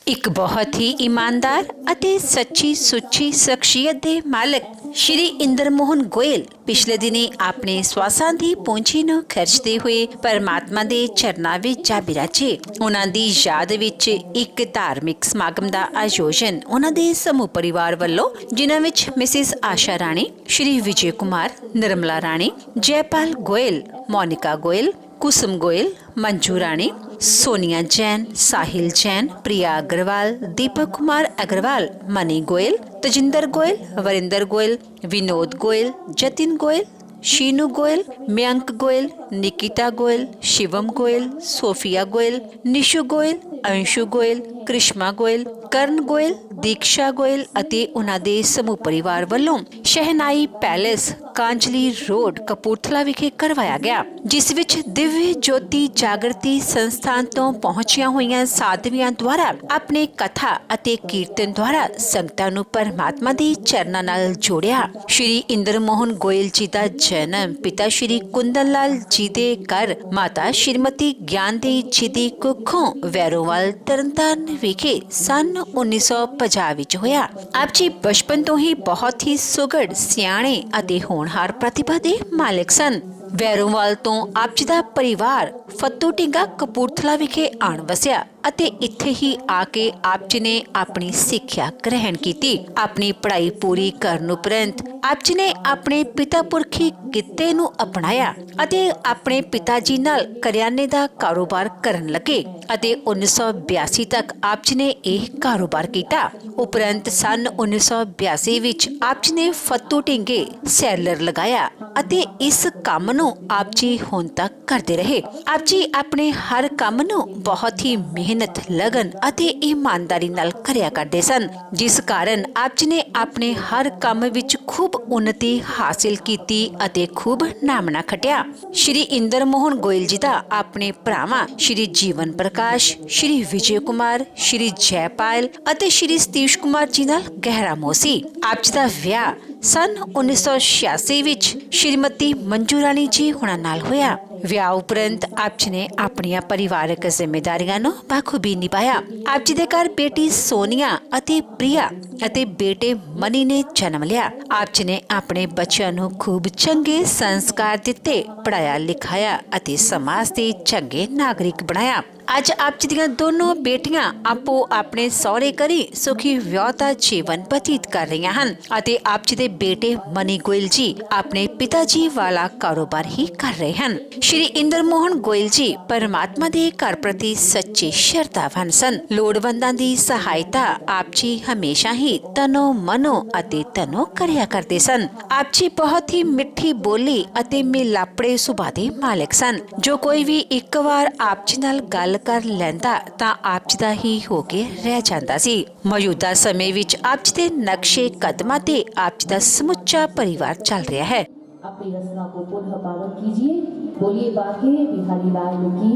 ਇੱਕ ਬਹੁਤ ਹੀ ਇਮਾਨਦਾਰ ਅਤੇ ਸੱਚੀ ਸੁੱਚੀ ਸ਼ਖਸੀਅਤ ਦੇ ਮਾਲਕ ਸ਼੍ਰੀ ਇੰਦਰ ਮੋਹਨ ਗੋਇਲ ਪਿਛਲੇ ਦਿਨੀ ਆਪਣੇ ਸਵਾਸਾਂ ਦੀ ਪੂੰਜੀ ਨੂੰ ਖਰਚਦੇ ਹੋਏ ਪਰਮਾਤਮਾ ਦੇ ਚਰਨਾਂ ਵਿੱਚ ਜਾ ਬਿਰਾਜੇ। ਉਹਨਾਂ ਦੀ ਯਾਦ ਵਿੱਚ ਇੱਕ ਧਾਰਮਿਕ ਸਮਾਗਮ ਦਾ ਆਯੋਜਨ ਉਹਨਾਂ ਦੇ ਸਮੂਹ ਪਰਿਵਾਰ ਵੱਲੋਂ, ਜਿਨ੍ਹਾਂ ਵਿੱਚ ਮਿਸਿਸ ਆਸ਼ਾ ਰਾਣੀ, ਸ਼੍ਰੀ ਵਿਜੇ ਕੁਮਾਰ, ਨਿਰਮਲਾ ਰਾਣੀ, ਜੈਪਾਲ ਗੋਇਲ, ਮੋਨਿਕਾ ਗੋਇਲ, कुसुम गोयल, मंजू रानी, सोनिया जैन, साहिल जैन, प्रिया अग्रवाल, दीपक कुमार अग्रवाल, मनी गोयल, तजिंदर गोयल, वरिंदर गोयल, विनोद गोयल, जतिन गोयल, शीनू गोयल, मयंक गोयल, निकिता गोयल, शिवम गोयल, सोफिया गोयल, निशु गोयल, अंशु गोयल, ਕ੍ਰਿਸ਼ਮਾ ਗੋਇਲ, ਕਰਨ ਗੋਇਲ, ਦੀਕਸ਼ਾ ਗੋਇਲ ਅਤੇ ਉਹਨਾਂ ਦੇ ਸਮੂਹ ਪਰਿਵਾਰ ਵੱਲੋਂ ਸ਼ਹਿਨਾਈ ਪੈਲੇਸ, ਕਾਂਜਲੀ ਰੋਡ, ਕਪੂਰਥਲਾ ਵਿਖੇ ਕਰਵਾਇਆ ਗਿਆ, ਜਿਸ ਵਿੱਚ ਦਿਵਯ ਜੋਤੀ ਜਾਗਰਤੀ ਸੰਸਥਾਨ ਤੋਂ ਪਹੁੰਚੀਆਂ ਹੋਈਆਂ ਸਾਧਵੀਆਂ ਦੁਆਰਾ ਆਪਣੇ ਕਥਾ ਅਤੇ ਕੀਰਤਨ ਦੁਆਰਾ ਸੰਗਤਾਂ ਨੂੰ ਪਰਮਾਤਮਾ ਦੇ ਚਰਨਾਂ ਨਾਲ ਜੋੜਿਆ। ਸ਼੍ਰੀ ਇੰਦਰ ਮੋਹਨ ਗੋਇਲ ਜੀ ਦਾ ਜਨਮ ਪਿਤਾ ਸ਼੍ਰੀ ਕੁੰਦਨ ਲਾਲ ਜੀ ਦੇ ਘਰ ਮਾਤਾ ਸ਼੍ਰੀਮਤੀ ਗਿਆਨਦੇਵੀ ਜੀ ਦੀ ਕੁੱਖੋਂ ਵੈਰੋਵਾਲ ਤਰਨਤਾਰਨ ਵਿਖੇ ਸਨ 1950 ਵਿੱਚ ਹੋਇਆ। ਆਪ ਜੀ ਬਚਪਨ ਤੋਂ ਹੀ ਬਹੁਤ ਹੀ ਸੁਘੜ, ਸਿਆਣੇ ਅਤੇ ਹੋਣਹਾਰ ਪ੍ਰਤਿਭਾ ਦੇ ਮਾਲਕ ਸਨ। ਵੈਰੋਵਾਲ ਤੋਂ ਆਪ ਜੀ ਦਾ ਪਰਿਵਾਰ ਫੱਤੂ ਢੀਂਗਾ ਕਪੂਰਥਲਾ ਵਿਖੇ ਆਣ ਵਸਿਆ ਅਤੇ ਇੱਥੇ ਹੀ ਆ ਕੇ ਆਪ ਜੀ ਨੇ ਆਪਣੀ ਸਿੱਖਿਆ ਗ੍ਰਹਿਣ ਕੀਤੀ। ਆਪਣੀ ਪੜ੍ਹਾਈ ਪੂਰੀ ਕਰਨ ਉਪਰੰਤ ਆਪ ਜੀ ਨੇ ਆਪਣੇ ਪਿਤਾ ਪੁਰਖੀ ਕਿੱਤੇ ਨੂੰ ਅਪਣਾਇਆ ਅਤੇ ਆਪਣੇ ਪਿਤਾ ਜੀ ਨਾਲ ਕਰਿਆਨੇ ਦਾ ਕਾਰੋਬਾਰ ਕਰਨ ਲੱਗੇ ਅਤੇ 1982 ਤੱਕ ਆਪ ਜੀ ਨੇ ਇਹ ਕਾਰੋਬਾਰ ਕੀਤਾ। ਉਪਰੰਤ ਸਨ 1982 ਵਿੱਚ ਆਪ ਜੀ ਨੇ ਫੱਤੂ ਢੀਂਗੇ ਸੈਲਰ ਲਗਾਇਆ ਅਤੇ ਇਸ ਕੰਮ ਨੂੰ ਆਪ ਜੀ ਹੁਣ ਤੱਕ ਕਰਦੇ ਰਹੇ। ਆਪ ਜੀ ਆਪਣੇ ਹਰ ਕੰਮ ਨੂੰ ਬਹੁਤ ਹੀ ਮਿਹਨਤ, ਲਗਨ ਅਤੇ ਇਮਾਨਦਾਰੀ ਨਾਲ ਕਰਿਆ ਕਰਦੇ ਸਨ, ਜਿਸ ਕਾਰਨ ਆਪ ਜੀ ਨੇ ਆਪਣੇ ਹਰ ਕੰਮ ਵਿੱਚ ਖੂਬ ਉન્નਤੀ ਹਾਸਿਲ ਕੀਤੀ ਅਤੇ ਖੂਬ ਨਾਮਣਾ ਖਟਿਆ। ਸ਼੍ਰੀ ਇੰਦਰ ਮੋਹਨ ਗੋਇਲ ਜੀ ਦਾ ਆਪਣੇ ਭਰਾਵਾਂ ਸ਼੍ਰੀ ਜੀਵਨ ਪ੍ਰਕਾਸ਼, ਸ਼੍ਰੀ ਵਿਜੇ ਕੁਮਾਰ, ਸ਼੍ਰੀ ਜੈਪਾਲ ਅਤੇ ਸ਼੍ਰੀ ਸਤੀਸ਼ ਕੁਮਾਰ ਜੀ ਨਾਲ ਗਹਿਰਾ ਮੋਹ ਸੀ। ਆਪ ਜੀ ਦਾ ਵਿਆਹ ਸਨ 1986 ਵਿੱਚ ਸ਼੍ਰੀਮਤੀ ਮੰਜੂ ਰਾਣੀ ਜੀ ਹੁਣਾਂ ਨਾਲ ਹੋਇਆ। ਵਿਆਹ ਉਪਰੰਤ ਆਪ ਜੀ ਨੇ ਆਪਣੀਆਂ ਪਰਿਵਾਰਕ ਜ਼ਿੰਮੇਦਾਰੀਆਂ ਨੂੰ ਬਾਖੂਬੀ ਨਿਭਾਇਆ। ਆਪ ਜੀ ਦੇ ਘਰ ਬੇਟੀ ਸੋਨੀਆ ਅਤੇ ਪ੍ਰਿਆ ਅਤੇ ਬੇਟੇ ਮਨੀ ਨੇ ਜਨਮ ਲਿਆ। ਆਪ ਜੀ ਨੇ ਆਪਣੇ ਬੱਚਿਆਂ ਨੂੰ ਖੂਬ ਚੰਗੇ ਸੰਸਕਾਰ ਦਿੱਤੇ, ਪੜਾਇਆ ਲਿਖਾਇਆ ਅਤੇ ਸਮਾਜ ਦੇ ਚੰਗੇ ਨਾਗਰਿਕ ਬਣਾਇਆ। ਅੱਜ ਆਪ ਜੀ ਦੀਆਂ ਦੋਨੋਂ ਬੇਟੀਆਂ ਆਪੋ ਆਪਣੇ ਸਹੁਰੇ ਘਰੀ ਸੁਖੀ ਵਿਆਹਤਾ ਜੀਵਨ ਬਤੀਤ ਕਰ ਰਹੀਆਂ ਹਨ ਅਤੇ ਆਪ ਜੀ ਦੇ ਬੇਟੇ ਮਨੀ ਗੋਇਲ ਜੀ ਆਪਣੇ ਪਿਤਾ ਜੀ ਵਾਲਾ ਕਾਰੋਬਾਰ ਹੀ ਕਰ ਰਹੇ ਹਨ। ਸ਼੍ਰੀ ਇੰਦਰ ਮੋਹਨ ਗੋਇਲ ਜੀ ਪਰਮਾਤਮਾ ਦੇ ਘਰ ਪ੍ਰਤੀ ਸੱਚੇ ਸ਼ਰਧਾਵਾਨ ਸਨ। ਲੋੜਵੰਦਾਂ ਦੀ ਸਹਾਇਤਾ ਆਪ ਜੀ ਹਮੇਸ਼ਾ ਹੀ ਤਨੋ ਮਨੋ ਅਤੇ ਤਨੋ ਕਰਿਆ ਕਰਦੇ ਸਨ। ਆਪ ਜੀ ਬਹੁਤ ਹੀ ਮਿੱਠੀ ਬੋਲੀ ਅਤੇ ਮਿਲਾਪੜੇ ਸੁਭਾਅ ਦੇ ਮਾਲਕ ਸਨ। ਜੋ ਕੋਈ ਵੀ ਇੱਕ ਵਾਰ ਆਪ ਜੀ ਨਾਲ ਗੱਲ ਕਰ ਲੈਂਦਾ ਤਾਂ ਆਪ ਜੀ ਦਾ ਹੀ ਹੋ ਕੇ ਰਹਿ ਜਾਂਦਾ ਸੀ। ਮੌਜੂਦਾ ਸਮੇਂ ਵਿੱਚ ਆਪ ਜੀ ਦੇ ਨਕਸ਼ੇ ਕਦਮਾਂ ਤੇ ਆਪ ਜੀ ਦਾ ਸਮੁੱਚਾ ਪਰਿਵਾਰ ਚੱਲ ਰਿਹਾ ਹੈ। अपनी रचना को पुनः पावन कीजिए। बोलिए बाके बिहारी लाल की,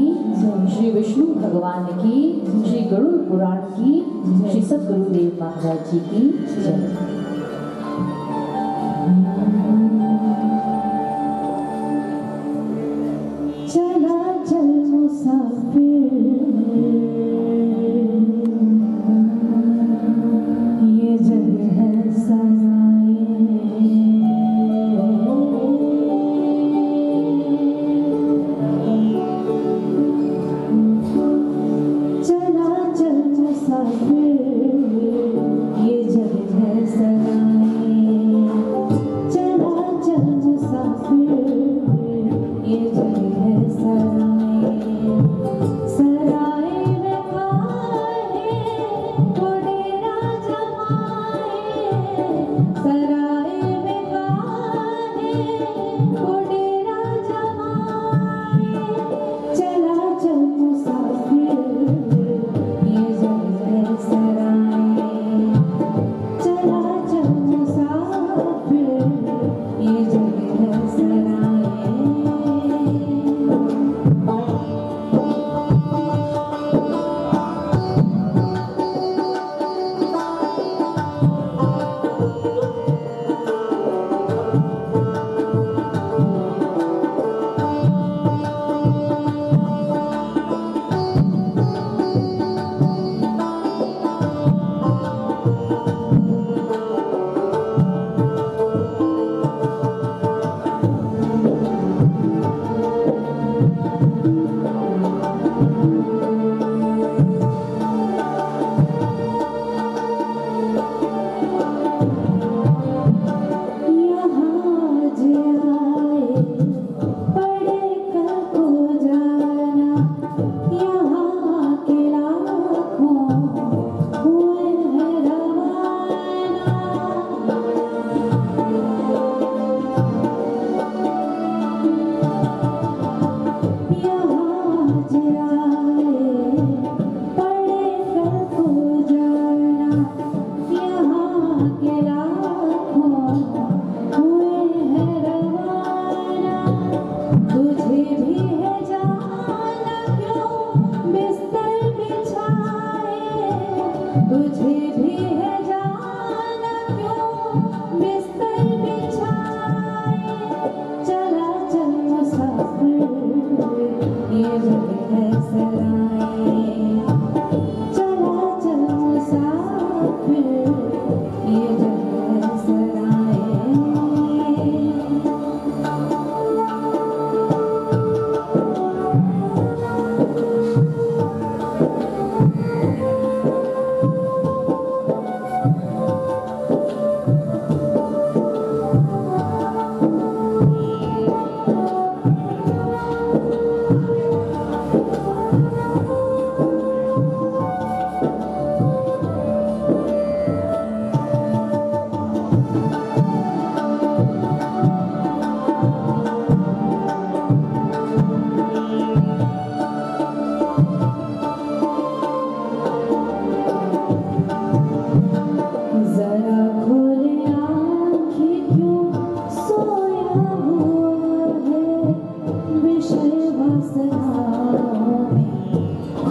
श्री विष्णु भगवान की, श्री गरुड़ पुराण की, श्री सतगुरुदेव महाराज जी की जय। चला चल मुसाफिर, ये जग है सराय।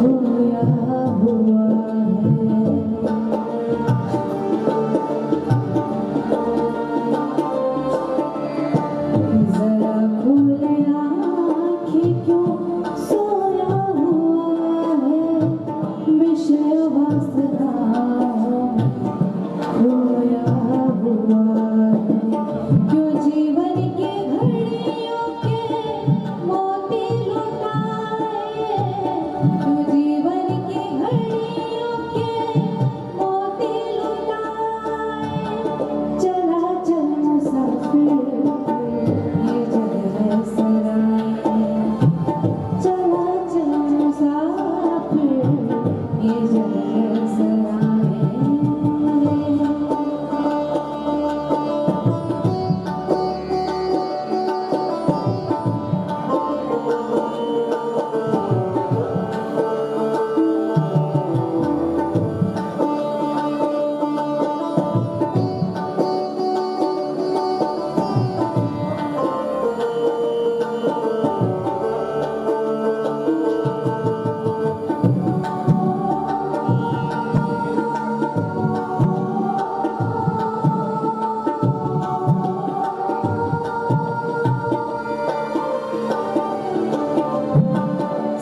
खोया हुआ है। जरा खोले आँखें क्यों सोया हुआ है, विषय वास्ता खोया हुआ है। क्यों जीवन की घड़ियों के मोती लुटाए, क्यों जीवन की घड़ियों के मोती लुटाए। चला चल मुसाफिर ये जग है सराय, चला चल मुसाफिर ये जग है सराय।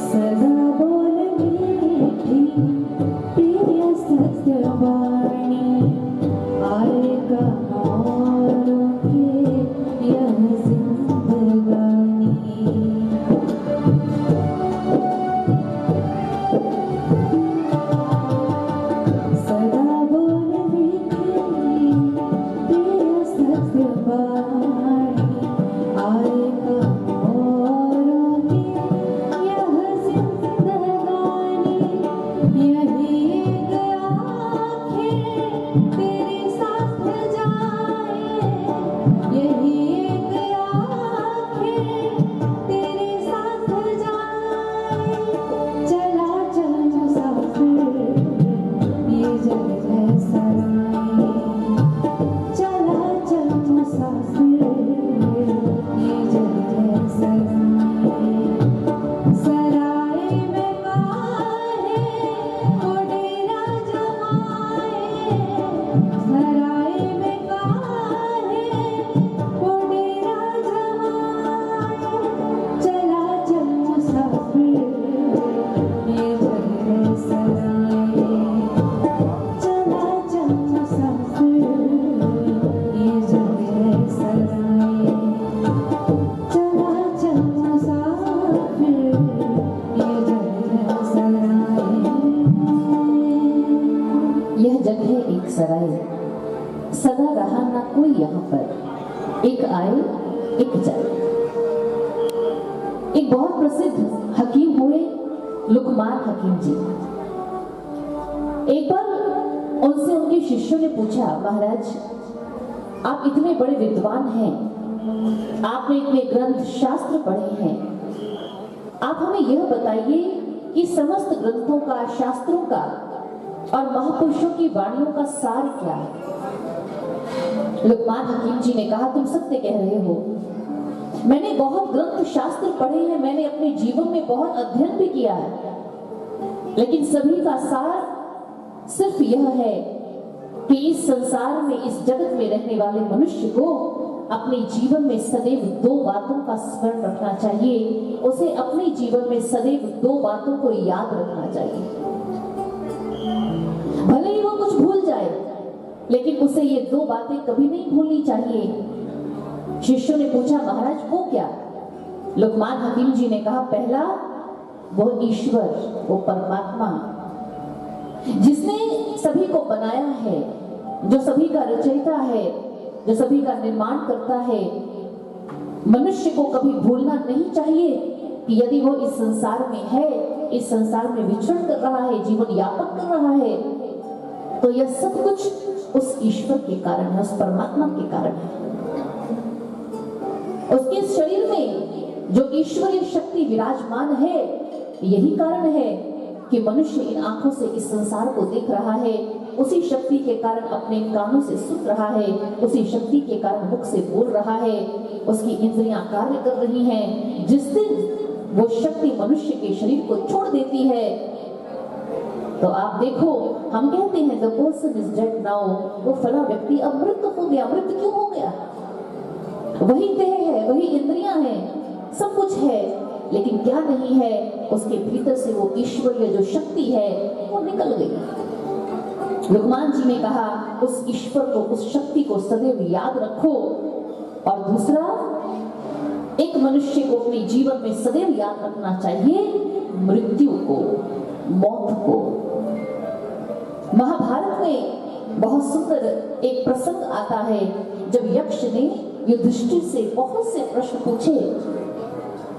सदा बोल मीठी प्रिय सत्यवाणी, आएगा औरों के यह जिंदगानी। सदा बोल मीठी प्रिय सत्यवाणी, आएगा औरों की यह जिंदगानी। यही एक आँखें तेरे साथ जाए, यही एक आँखें तेरे साथ जाए। चला चल मुसाफिर ये जग है सराय, चला चल मुसाफिर ये जग है सराय। सराय में काहे को डेरा जमाए, सराय में काहे को डेरा जमाए। चला चल मुसाफिर ये जग है सराय, चला चल मुसाफिर ये जग है सराय, चला चल मुसाफिर ये जग है सराय। यह जग है एक सराय, सदा रहा ना कोई यहाँ पर, एक आए एक जाए। एक बहुत प्रसिद्ध हकीम हुए लुकमान हकीम जी। एक बार उनसे उनके शिष्यों ने पूछा, महाराज आप इतने बड़े विद्वान हैं, आपने इतने ग्रंथ शास्त्र पढ़े हैं, आप हमें यह बताइए कि समस्त ग्रंथों का, शास्त्रों का और महापुरुषों की वाणियों का सार क्या है। लुकमान हकीम जी ने कहा, तुम सत्य कह रहे हो, मैंने बहुत ग्रंथ शास्त्र पढ़े हैं, मैंने अपने जीवन में बहुत अध्ययन भी किया है, लेकिन सभी का सार सिर्फ यह है कि इस संसार में, इस जगत में रहने वाले मनुष्य को अपने जीवन में सदैव दो बातों का स्मरण रखना चाहिए। उसे अपने जीवन में सदैव दो बातों को याद रखना चाहिए। भले ही वो कुछ भूल जाए, लेकिन उसे ये दो बातें कभी नहीं भूलनी चाहिए। शिष्यों ने पूछा, महाराज वो क्या? लुकमान हकीम जी ने कहा, पहला वो ईश्वर, वो परमात्मा जिसने सभी को बनाया है, जो सभी का रचयिता है, जो सभी का निर्माण करता है। मनुष्य को कभी भूलना नहीं चाहिए कि यदि वो इस संसार में है, इस संसार में विचरण कर रहा है, जीवन यापन कर रहा है, तो यह सब कुछ उस ईश्वर के कारण है, उस परमात्मा के कारण है। उसके शरीर में जो ईश्वरीय शक्ति विराजमान है, यही कारण है कि मनुष्य इन आंखों से इस संसार को देख रहा है, उसी शक्ति के कारण अपने कानों से सुन रहा है, उसी शक्ति के कारण मुख से बोल रहा है, उसकी इंद्रियां कार्य कर रही हैं। जिस दिन वो शक्ति मनुष्य के शरीर को छोड़ देती है, देखो, हम कहते हैं the person is dead now, वो फला व्यक्ति अब मृत हो गया। मृत क्यों हो गया? वही देह है, वही इंद्रियां हैं, सब कुछ है, लेकिन क्या नहीं है, उसके भीतर से वो ईश्वरीय जो शक्ति है वो निकल गई। लुकमान जी ने कहा उस ईश्वर को, उस शक्ति को सदैव याद रखो। और दूसरा, एक मनुष्य को अपने जीवन में सदैव याद रखना चाहिए मृत्यु को, मौत को। महाभारत में बहुत सुंदर एक प्रसंग आता है जब यक्ष ने युधिष्ठिर से बहुत से प्रश्न पूछे,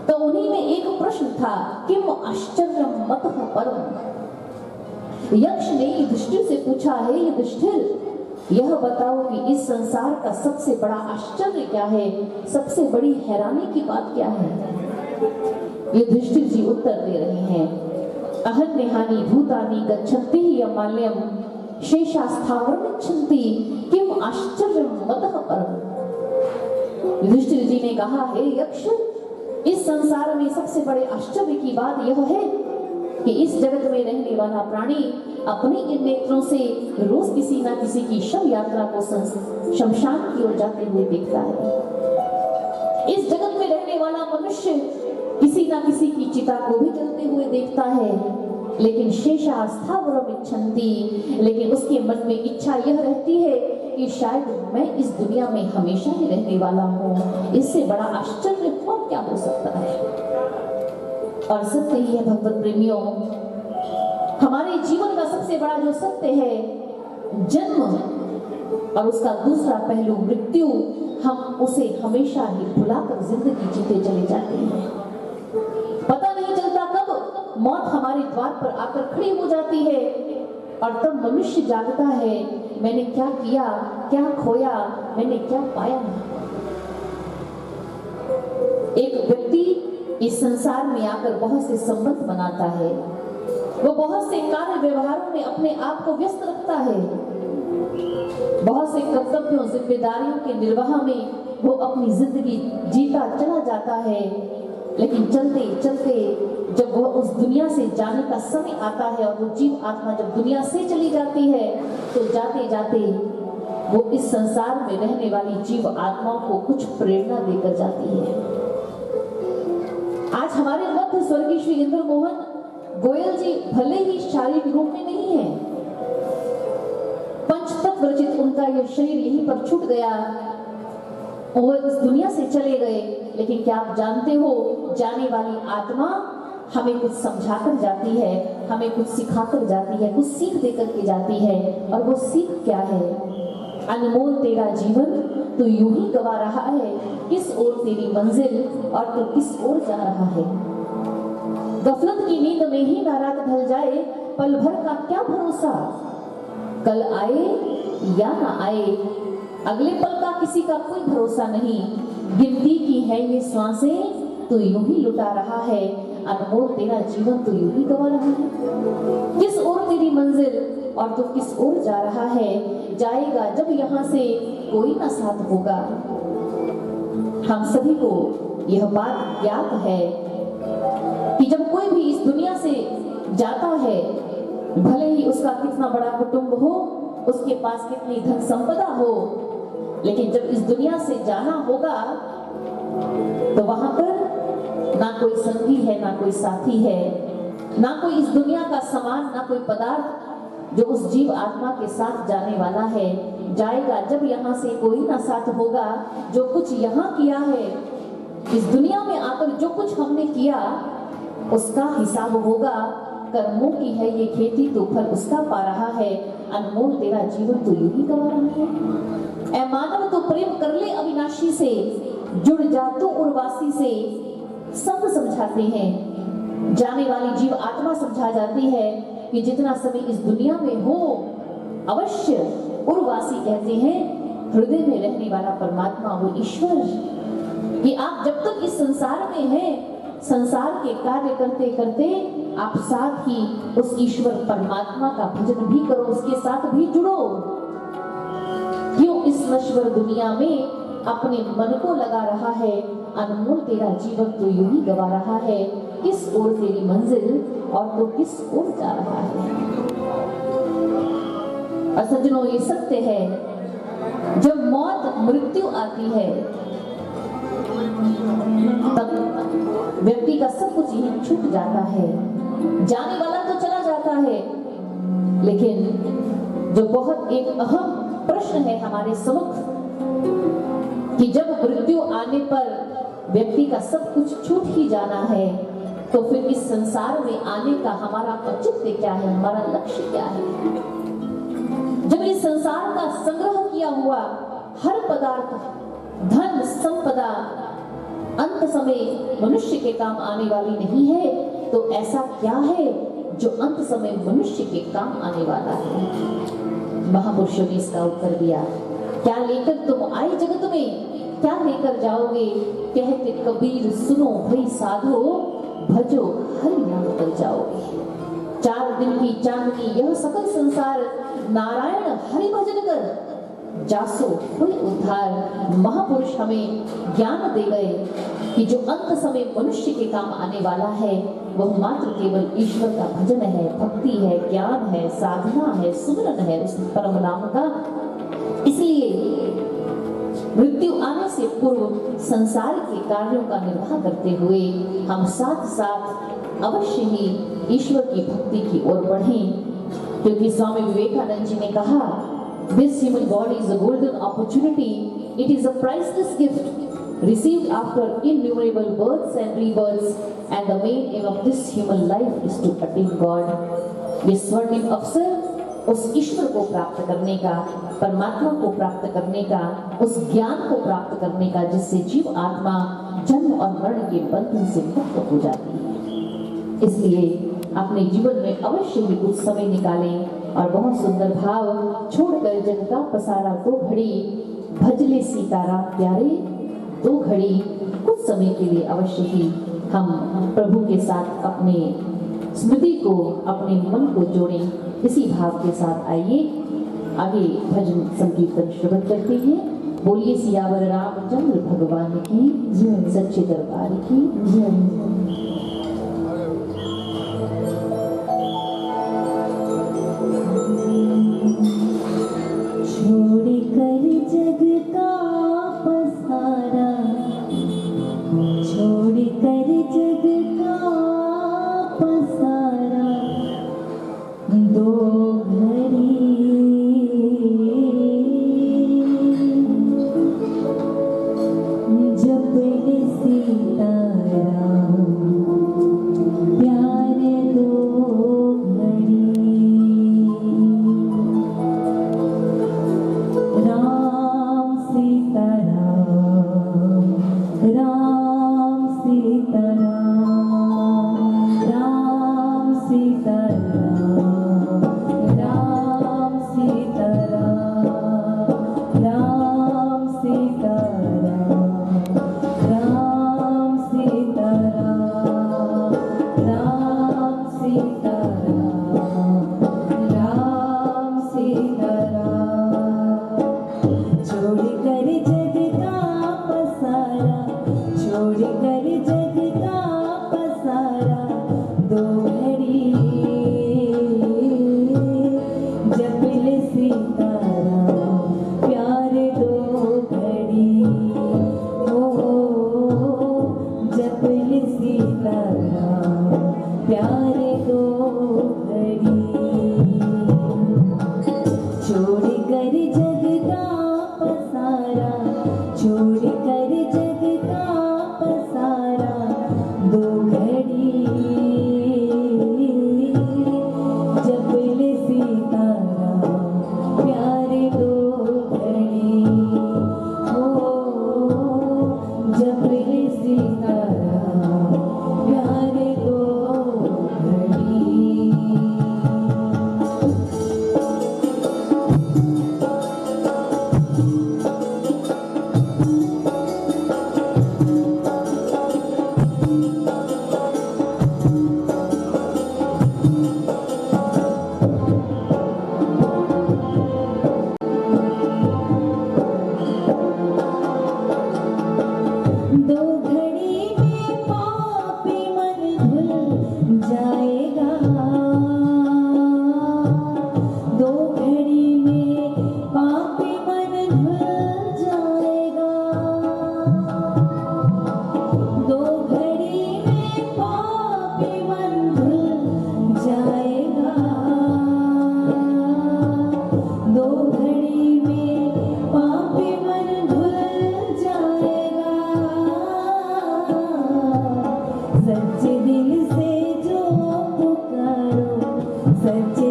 तो उन्हीं में एक प्रश्न था, किम आश्चर्यम मतः परम। यक्ष ने युधिष्ठिर से पूछा, है युधिष्ठिर, यह बताओ कि इस संसार का सबसे बड़ा आश्चर्य क्या है, सबसे बड़ी हैरानी की बात क्या है। युधिष्ठिर जी उत्तर दे रहे हैं, अहन्यहानि भूतानि गच्छन्ति अमाल्यम शेषास्थावरं गच्छन्ति किम आश्चर्यम मतः परम। युधिष्ठिर जी ने कहा, हे यक्ष, इस संसार में सबसे बड़े आश्चर्य की बात यह है कि इस जगत में रहने वाला प्राणी अपने इन नेत्रों से रोज किसी ना किसी की शव यात्रा को शमशान की ओर जाते हुए देखता है। इस जगत में रहने वाला मनुष्य किसी ना किसी की चिता को भी जलते हुए देखता है, लेकिन शेषा स्थावरम इच्छन्ति, लेकिन उसके मन में इच्छा यह रहती है कि शायद मैं इस दुनिया में हमेशा ही रहने वाला हूँ। इससे बड़ा आश्चर्य और क्या हो सकता है। और सत्य ही है भगवत प्रेमियों, हमारे जीवन का सबसे बड़ा जो सत्य है जन्म, और उसका दूसरा पहलू मृत्यु, हम उसे हमेशा ही भुलाकर जिंदगी जीते चले जाते हैं। पता नहीं चलता कब मौत हमारे द्वार पर आकर खड़ी हो जाती है, और तब मनुष्य जागता है, मैंने क्या किया, क्या खोया, मैंने क्या पाया। एक व्यक्ति इस संसार में आकर बहुत से संबंध बनाता है, वो बहुत से कार्य व्यवहारों में अपने आप को व्यस्त रखता है, बहुत से कर्तव्यों जिम्मेदारियों के निर्वाह में वो अपनी जिंदगी जीता चला जाता है। लेकिन चलते चलते जब वह उस दुनिया से जाने का समय आता है और वो जीव आत्मा जब दुनिया से चली जाती है, तो जाते जाते वो इस संसार में रहने वाली जीव आत्माओं को कुछ प्रेरणा देकर जाती है। आज हमारे मध्य स्वर्गीय श्री इंद्र मोहन गोयल जी भले ही शारीरिक रूप में नहीं है, पंचतत्व रचित उनका यह शरीर यहीं पर छूट गया, वो इस दुनिया से चले गए, लेकिन क्या आप जानते हो, जाने वाली आत्मा हमें कुछ समझाकर जाती है, हमें कुछ सिखाकर जाती है, कुछ सीख देकर के जाती है। और वो सीख क्या है? अनमोल तेरा जीवन तू यूं ही गवा रहा है, किस ओर तेरी मंजिल और तू किस ओर जा रहा है। गफलत की नींद में ही ना रात ढल जाए, पल भर का क्या भरोसा, कल आए या ना आए, अगले पल का किसी का कोई भरोसा नहीं। गिनती की है ये श्वासें, तू यूं ही लुटा रहा है, अनमोल तेरा जीवन तू यूं ही गवा रहा है। किस ओर तेरी मंजिल और तू किस ओर जा रहा है, जाएगा जब यहाँ से कोई ना साथ होगा। हम सभी को यह बात ज्ञात है कि जब कोई भी इस दुनिया से जाता है, भले ही उसका कितना बड़ा कुटुंब हो, उसके पास कितनी धन संपदा हो, लेकिन जब इस दुनिया से जाना होगा तो वहां पर ना कोई संगी है, ना कोई साथी है, ना कोई इस दुनिया का सामान, ना कोई पदार्थ जो उस जीव आत्मा के साथ जाने वाला है। जाएगा जब यहाँ से कोई ना साथ होगा। जो कुछ यहाँ किया है, इस दुनिया में आकर जो कुछ हमने किया, उसका हिसाब होगा। कर्मों की है ये खेती, तो फल उसका पा रहा है, अनमोल तेरा जीवन तो यूं ही गवा रहा है। ऐ मानव तो प्रेम कर ले अविनाशी से, जुड़ जा तू उर्वासी से। सब समझाते हैं, जाने वाली जीव आत्मा समझा जाती है कि जितना समय इस दुनिया में हो, अवश्य उर्वासी कहते हैं हृदय में रहने वाला परमात्मा, वो ईश्वर, कि आप जब तक इस संसार में हैं, संसार के कार्य करते करते आप साथ ही उस ईश्वर परमात्मा का भजन भी करो, उसके साथ भी जुड़ो। क्यों इस नश्वर दुनिया में अपने मन को लगा रहा है, अनमोल तेरा जीवन तो यूं ही गवा रहा है, किस ओर तेरी मंजिल और तो किस ओर जा रहा है। और सज्जनों, ये सत्य है, जब मौत मृत्यु आती है तब व्यक्ति का सब कुछ यही छूट जाता है। जाने वाला तो चला जाता है, लेकिन जो बहुत एक अहम प्रश्न है हमारे सम्मुख कि जब मृत्यु आने पर व्यक्ति का सब कुछ छूट ही जाना है, तो फिर इस संसार में आने का हमारा औचित्य क्या है, हमारा लक्ष्य क्या है? जब इस संसार का संग्रह किया हुआ हर पदार्थ, धन संपदा अंत समय मनुष्य के काम आने वाली नहीं है, तो ऐसा क्या है जो अंत समय मनुष्य के काम आने वाला है? महापुरुषों ने इसका उत्तर दिया, क्या लेकर तुम आए जगत में, क्या लेकर जाओगे? कहते कबीर सुनो भई साधो, भजो हरि नाम पर जाओगे। 4 दिन की चांदनी यह सकल संसार, नारायण हरि भजन कर जासो हुई उद्धार। महापुरुष हमें ज्ञान दे गए कि जो अंत समय मनुष्य के काम आने वाला है वह मात्र केवल ईश्वर का भजन है, भक्ति है, ज्ञान है, साधना है, सुमिरन है उस परम नाम का। इसलिए मृत्यु आने से पूर्व संसार के कार्यों का निर्वाह करते हुए हम साथ साथ अवश्य ही ईश्वर की भक्ति की ओर बढ़ें, क्योंकि स्वामी विवेकानंद जी ने कहा, This human body is a golden opportunity. It is a priceless gift received after innumerable births and rebirths, and the main aim of this human life is to attain God. ये स्वर्णिम अवसर उस ईश्वर को प्राप्त करने का, परमात्मा को प्राप्त करने का, उस ज्ञान को प्राप्त करने का जिससे जीव आत्मा जन्म और मरण के बंधन से मुक्त हो जाती है। इसलिए अपने जीवन में अवश्य ही कुछ समय निकालें और बहुत सुंदर भाव छोड़कर जग का पसारा 2 घड़ी, भजले सीताराम प्यारे 2 घड़ी, कुछ समय के लिए अवश्य ही हम प्रभु के साथ अपने स्मृति को, अपने मन को जोड़ें। इसी भाव के साथ आइए आगे भजन संकीर्तन श्रवण करते हैं। बोलिए सियावर रामचंद्र भगवान की जय, सच्चे दरबार की जय। छोड़कर जग का पसारा, छोड़कर जग का पसारा, 2 घड़ी जपने सीताराम।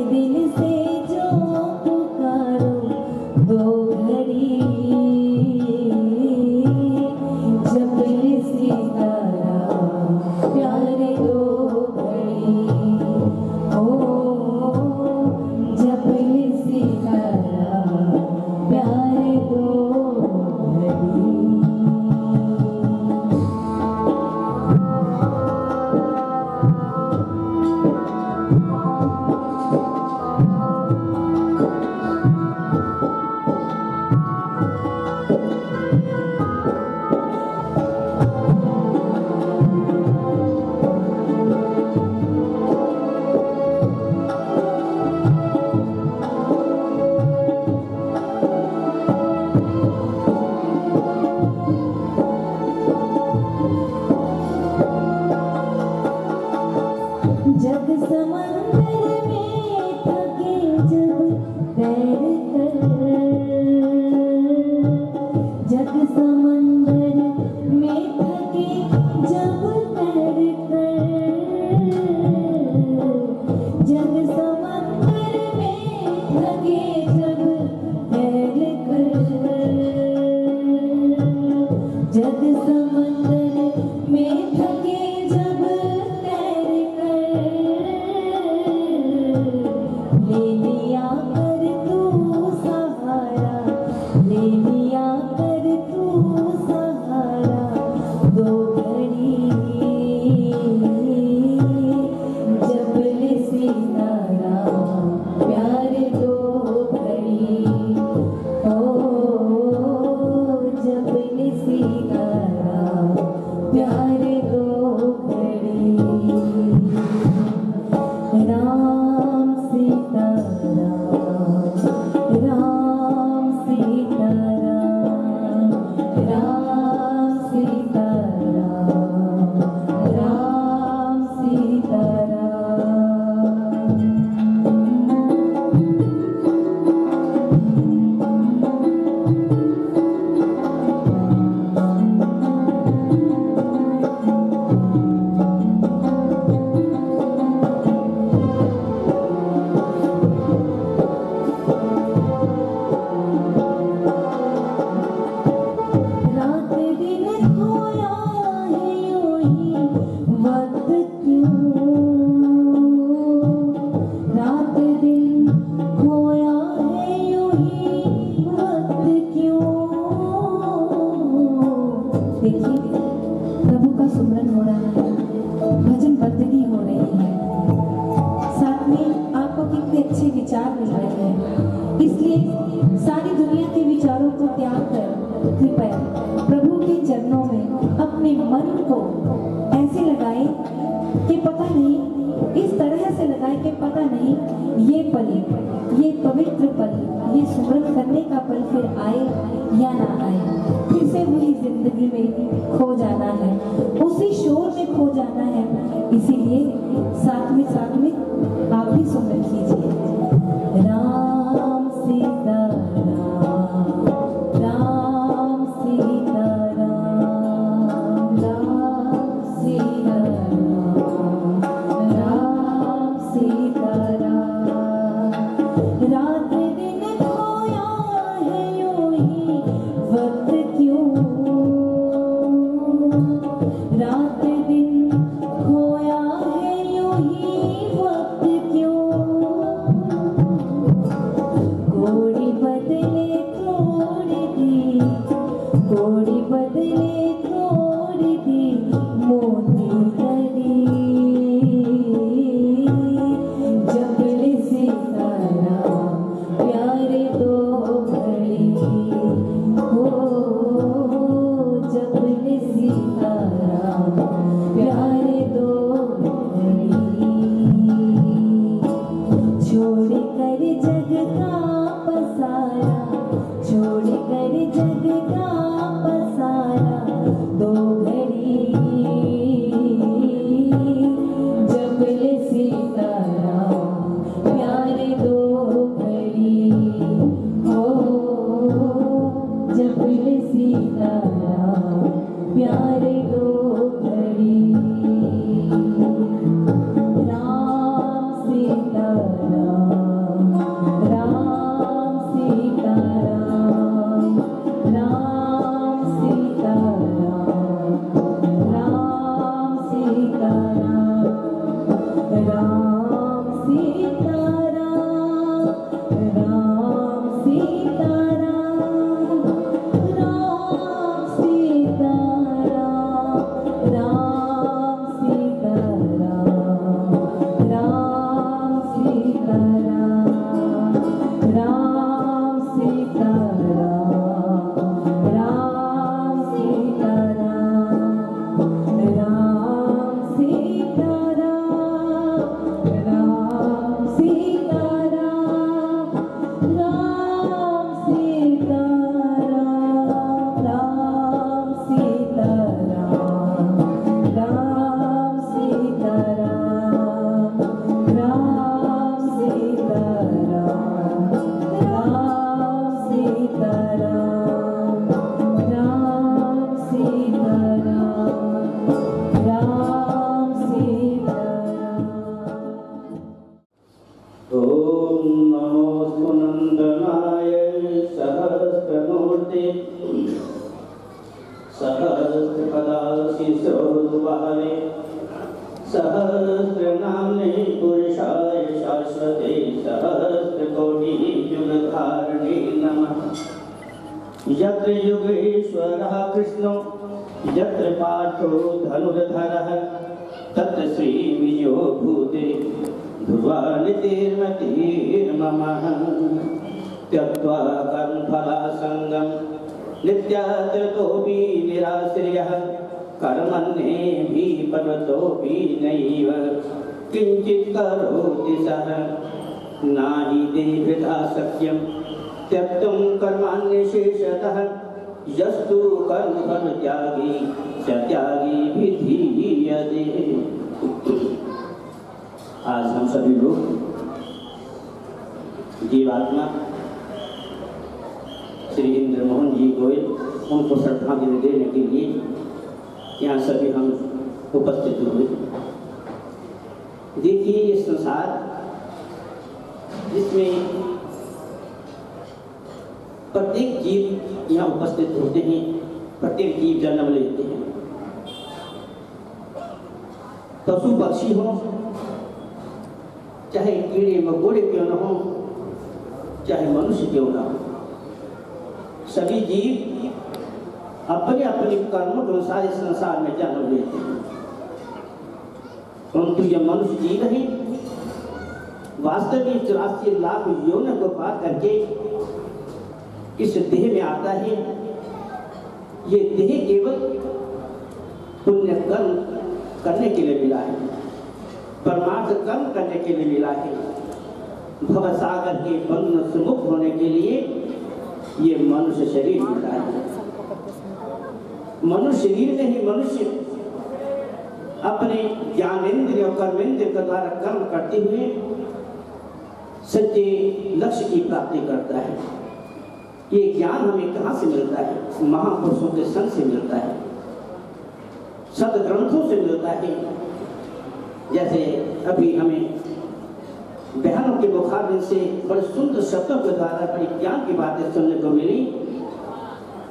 दिल से जो पुकारो दो घड़ी जब सीताराम प्यारे दो घड़ी ओ जब सीताराम प्यारे दो घड़ी। जग समंदर में थके जब तैर कर जग समंदर में थके जब तैर कर जग समंदर में थके जब तैर कर जग समंदर में थके जब तैर ले लिया कर तू सहारा ले लिया कर तू सहारा दो घड़ी जब सीताराम प्यारे दो घड़ी ओ जब सीताराम प्यारे दो घड़ी। राम सीताराम राम सीताराम राम सीताराम राम सीताराम। रात दिन खोया है यूं ही वक्त क्यों रात दिन खोया है यूं ही वक्त क्यों। देखिए प्रभु का सुमरन हो रहा है भजन बंदगी हो रही है साथ में आपको कितने अच्छे विचार मिल रहे हैं इसलिए सारी दुनिया के विचारों को त्याग कर कृपया प्रभु के चरणों में अपने मन को ऐसे लगाए कि पता नहीं इस तरह से लगाए कि पता नहीं ये पल ये पवित्र पल ये सुमरन करने का पल फिर आए या ना आए फिर से वही जिंदगी में खो जाना है उसी शोर में खो जाना है। इसीलिए साथ में आप भी सुमरन कीजिए। राम सीताराम राम सीताराम राम सीताराम राम सीताराम। रात दिन खोया है यूं ही वक्त क्यों रात दिन खोया है यूं ही सहस्रनाम्ने पुरुषाय शाश्वते सहस्रकोटियुगधारिणे नमः। यत्र योगेश्वरः कृष्णो यत्र पार्थो धनुर्धरः तत्र श्रीविजयो भूते ध्रुवानितिर्मतिर्ममः। त्यक्त्वा कर्मफलासङ्गं नित्यात्रतोऽपि निराश्रयः कर्मण्येभिपर्वतोऽपि नैव किञ्चित् करोति सः। नाहि देवता शक्यं त्यक्तुं कर्माण्यशेषतः यस्तु कर्मफलत्यागी स त्यागी विधीयते। आज हम सभी लोग जीवात्मा श्री इंद्रमोहन जी गोयल उनको श्रद्धांजलि देने के लिए यहाँ सभी हम उपस्थित हुए। देखिए ये संसार जिसमें प्रत्येक जीव यहाँ उपस्थित होते हैं, प्रत्येक जीव जन्म लेते हैं। पशु पक्षी हो, चाहे कीड़े मकोड़े क्यों न हो, चाहे मनुष्य क्यों न हो, सभी जीव अपने अपने कर्मों के अनुसार इस संसार में जन्म लेते हैं। परंतु यह मनुष्य जीव है वास्तविक 84 लाख योनियों को पार करके इस देह में आता है। ये देह केवल पुण्य कर्म करने के लिए मिला है, परमार्थ कर्म करने के लिए मिला है। भवसागर के बंधन से मुक्त होने के लिए ये मनुष्य शरीर मिला है। मनुष्य शरीर में ही मनुष्य अपने ज्ञानेंद्रिय और कर्मेंद्रिय के द्वारा कर्म करते हुए सच्चे लक्ष्य की प्राप्ति करता है। ये ज्ञान हमें कहाँ से मिलता है? महापुरुषों के संग से मिलता है, सदग्रंथों से मिलता है। जैसे अभी हमें बहनों के मुखारबिन से बड़े सुंदर शब्दों के द्वारा बड़ी ज्ञान की बातें सुनने को मिली।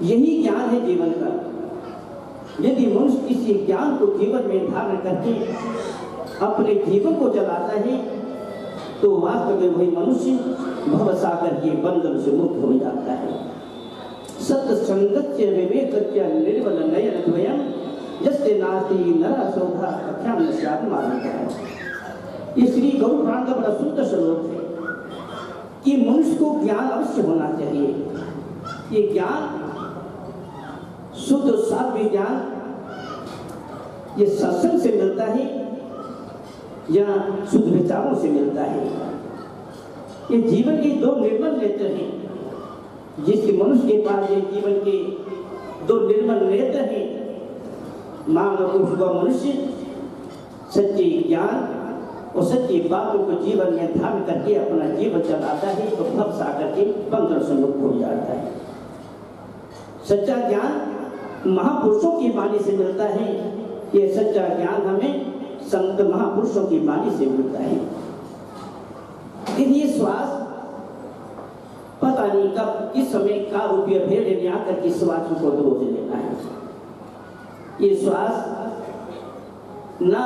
यही ज्ञान है जीवन का। यदि मनुष्य किसी ज्ञान को जीवन में धारण करके अपने जीवन को चलाता है तो वास्तव में वही मनुष्य भवसागर के बंधन से मुक्त हो जाता है। सत्संगस्य विवेकस्य निर्मल नयन द्वयम् यस्य नास्ति नरसौधा कथ्याम स्यात् मार्गः। ये श्री गरुड़ पुराण का बड़ा सुंदर श्लोक है कि मनुष्य को ज्ञान अवश्य होना चाहिए। ये ज्ञान शुद्ध सात्विक ज्ञान ये सत्संग से मिलता है या शुद्ध विचारों से मिलता है। ये जीवन के दो निर्मल नेत्र हैं। जिसके मनुष्य के पास ये जीवन के दो निर्मल नेत्र हैं, मानव हुआ मनुष्य सच्ची ज्ञान और सच्ची बातों को जीवन में धारण करके अपना जीवन चलाता है तो भव सागर के बंधन से मुक्त हो जाता है। सच्चा ज्ञान महापुरुषों की वाणी से मिलता है। ये सच्चा ज्ञान हमें संत महापुरुषों की वाणी से मिलता है। ये श्वास पता नहीं कब किस समय का रुपया भेड़ लेने आकर के श्वास को रोज लेना है। ये श्वास ना